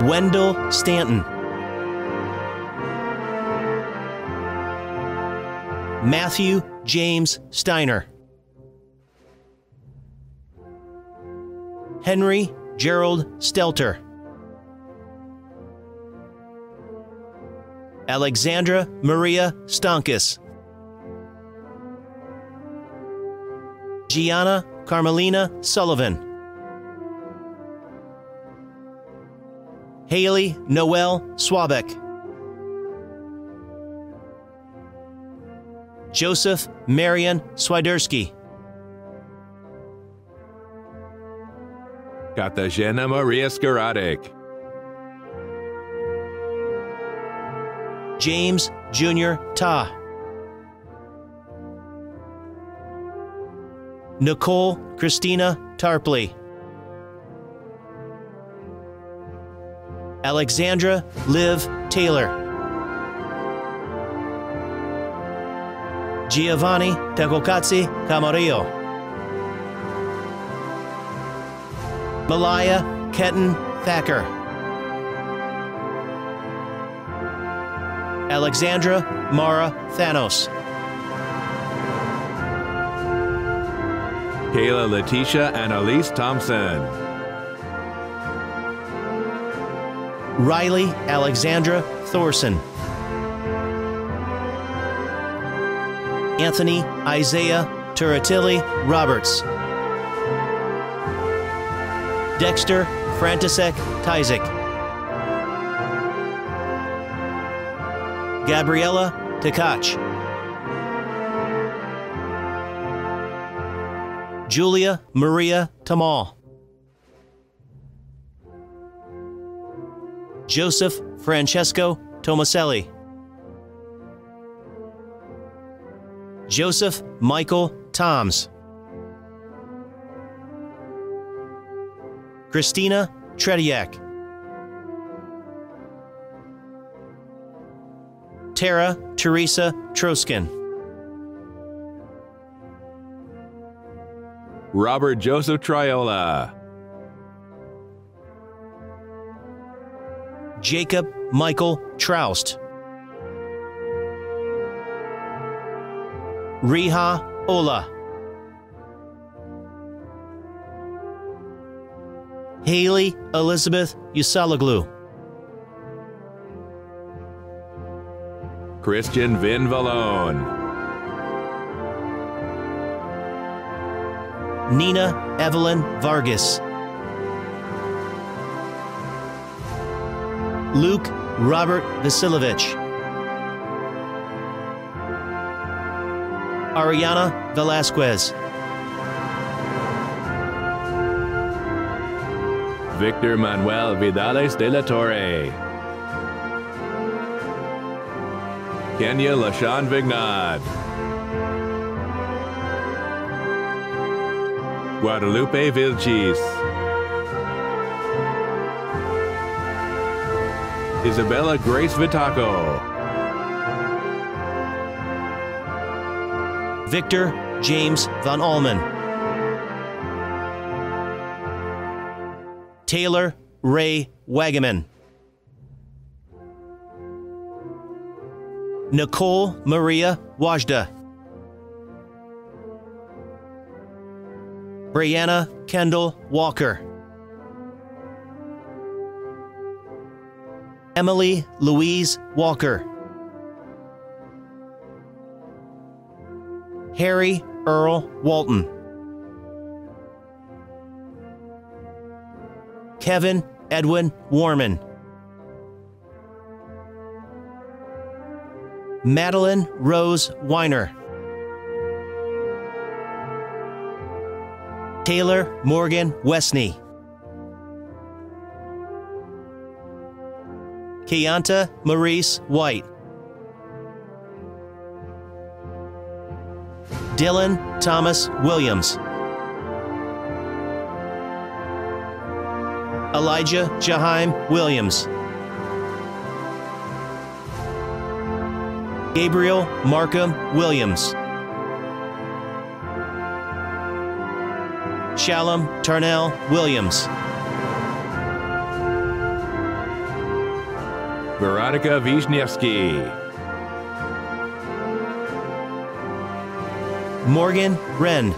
Wendell Stanton. Matthew James Steiner. Henry Gerald Stelter. Alexandra Maria Stonkus. Gianna Carmelina Sullivan. Haley Noel Swabek. Joseph Marion Swiderski. Katarzyna Maria Skaradek. James Jr. Ta. Nicole Christina Tarpley. Alexandra Liv Taylor. Giovanni Tecocazzi Camarillo. Malaya Ketten Thacker. Alexandra Mara Thanos. Kayla Letitia Annalise Thompson. Riley Alexandra Thorson. Anthony Isaiah Turatilli Roberts. Dexter Frantisek Tyzik. Gabriella Tkach. Julia Maria Tamal. Joseph Francesco Tomaselli. Joseph Michael Toms. Christina Tretiak. Tara Teresa Troskin. Robert Joseph Triola. Jacob Michael Troust. Riha Ola. Haley Elizabeth Usalaglu. Christian Vin Valone. Nina Evelyn Vargas. Luke Robert Vasilovich. Ariana Velasquez. Victor Manuel Vidales de la Torre. Kenya LaShawn Vignad. Guadalupe Vilchis. Isabella Grace Vitaco. Victor James Van Almen. Taylor Ray Wagaman. Nicole Maria Wajda. Brianna Kendall Walker. Emily Louise Walker. Harry Earl Walton. Kevin Edwin Warman. Madeline Rose Weiner. Taylor Morgan Westney. Keonta Maurice White. Dylan Thomas Williams. Elijah Jaheim Williams. Gabriel Markham Williams. Shalom Tarnell Williams. Veronica Wisniewski. Morgan Wren.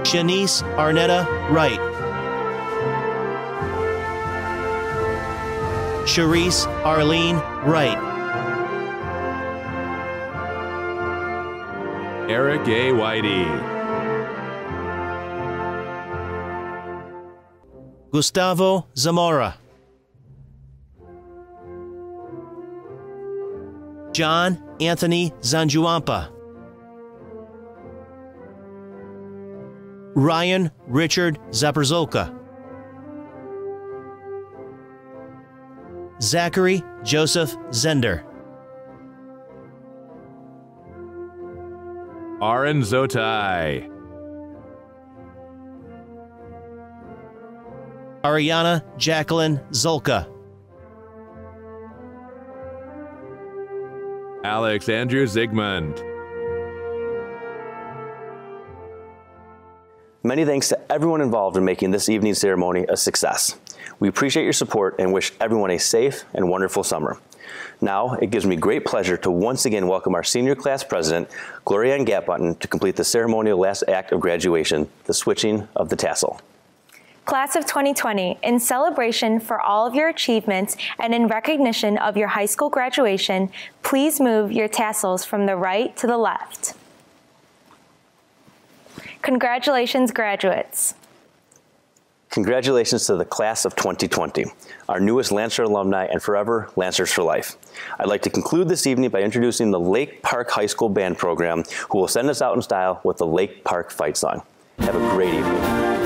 Shanice Arnetta Wright. Sharice Arlene Wright. Eric A. Whitey. Gustavo Zamora. John Anthony Zanjuampa. Ryan Richard Zaperzolka. Zachary Joseph Zender. Aaron Zotai. Ariana Jacqueline Zolka. Alex Andrew Zigmund. Many thanks to everyone involved in making this evening's ceremony a success. We appreciate your support and wish everyone a safe and wonderful summer. Now, it gives me great pleasure to once again welcome our senior class president, Gloria Ann Gatbutton, to complete the ceremonial last act of graduation, the switching of the tassel. Class of 2020, in celebration for all of your achievements and in recognition of your high school graduation, please move your tassels from the right to the left. Congratulations, graduates. Congratulations to the class of 2020, our newest Lancer alumni and forever Lancers for life. I'd like to conclude this evening by introducing the Lake Park High School Band Program, who will send us out in style with the Lake Park Fight Song. Have a great evening.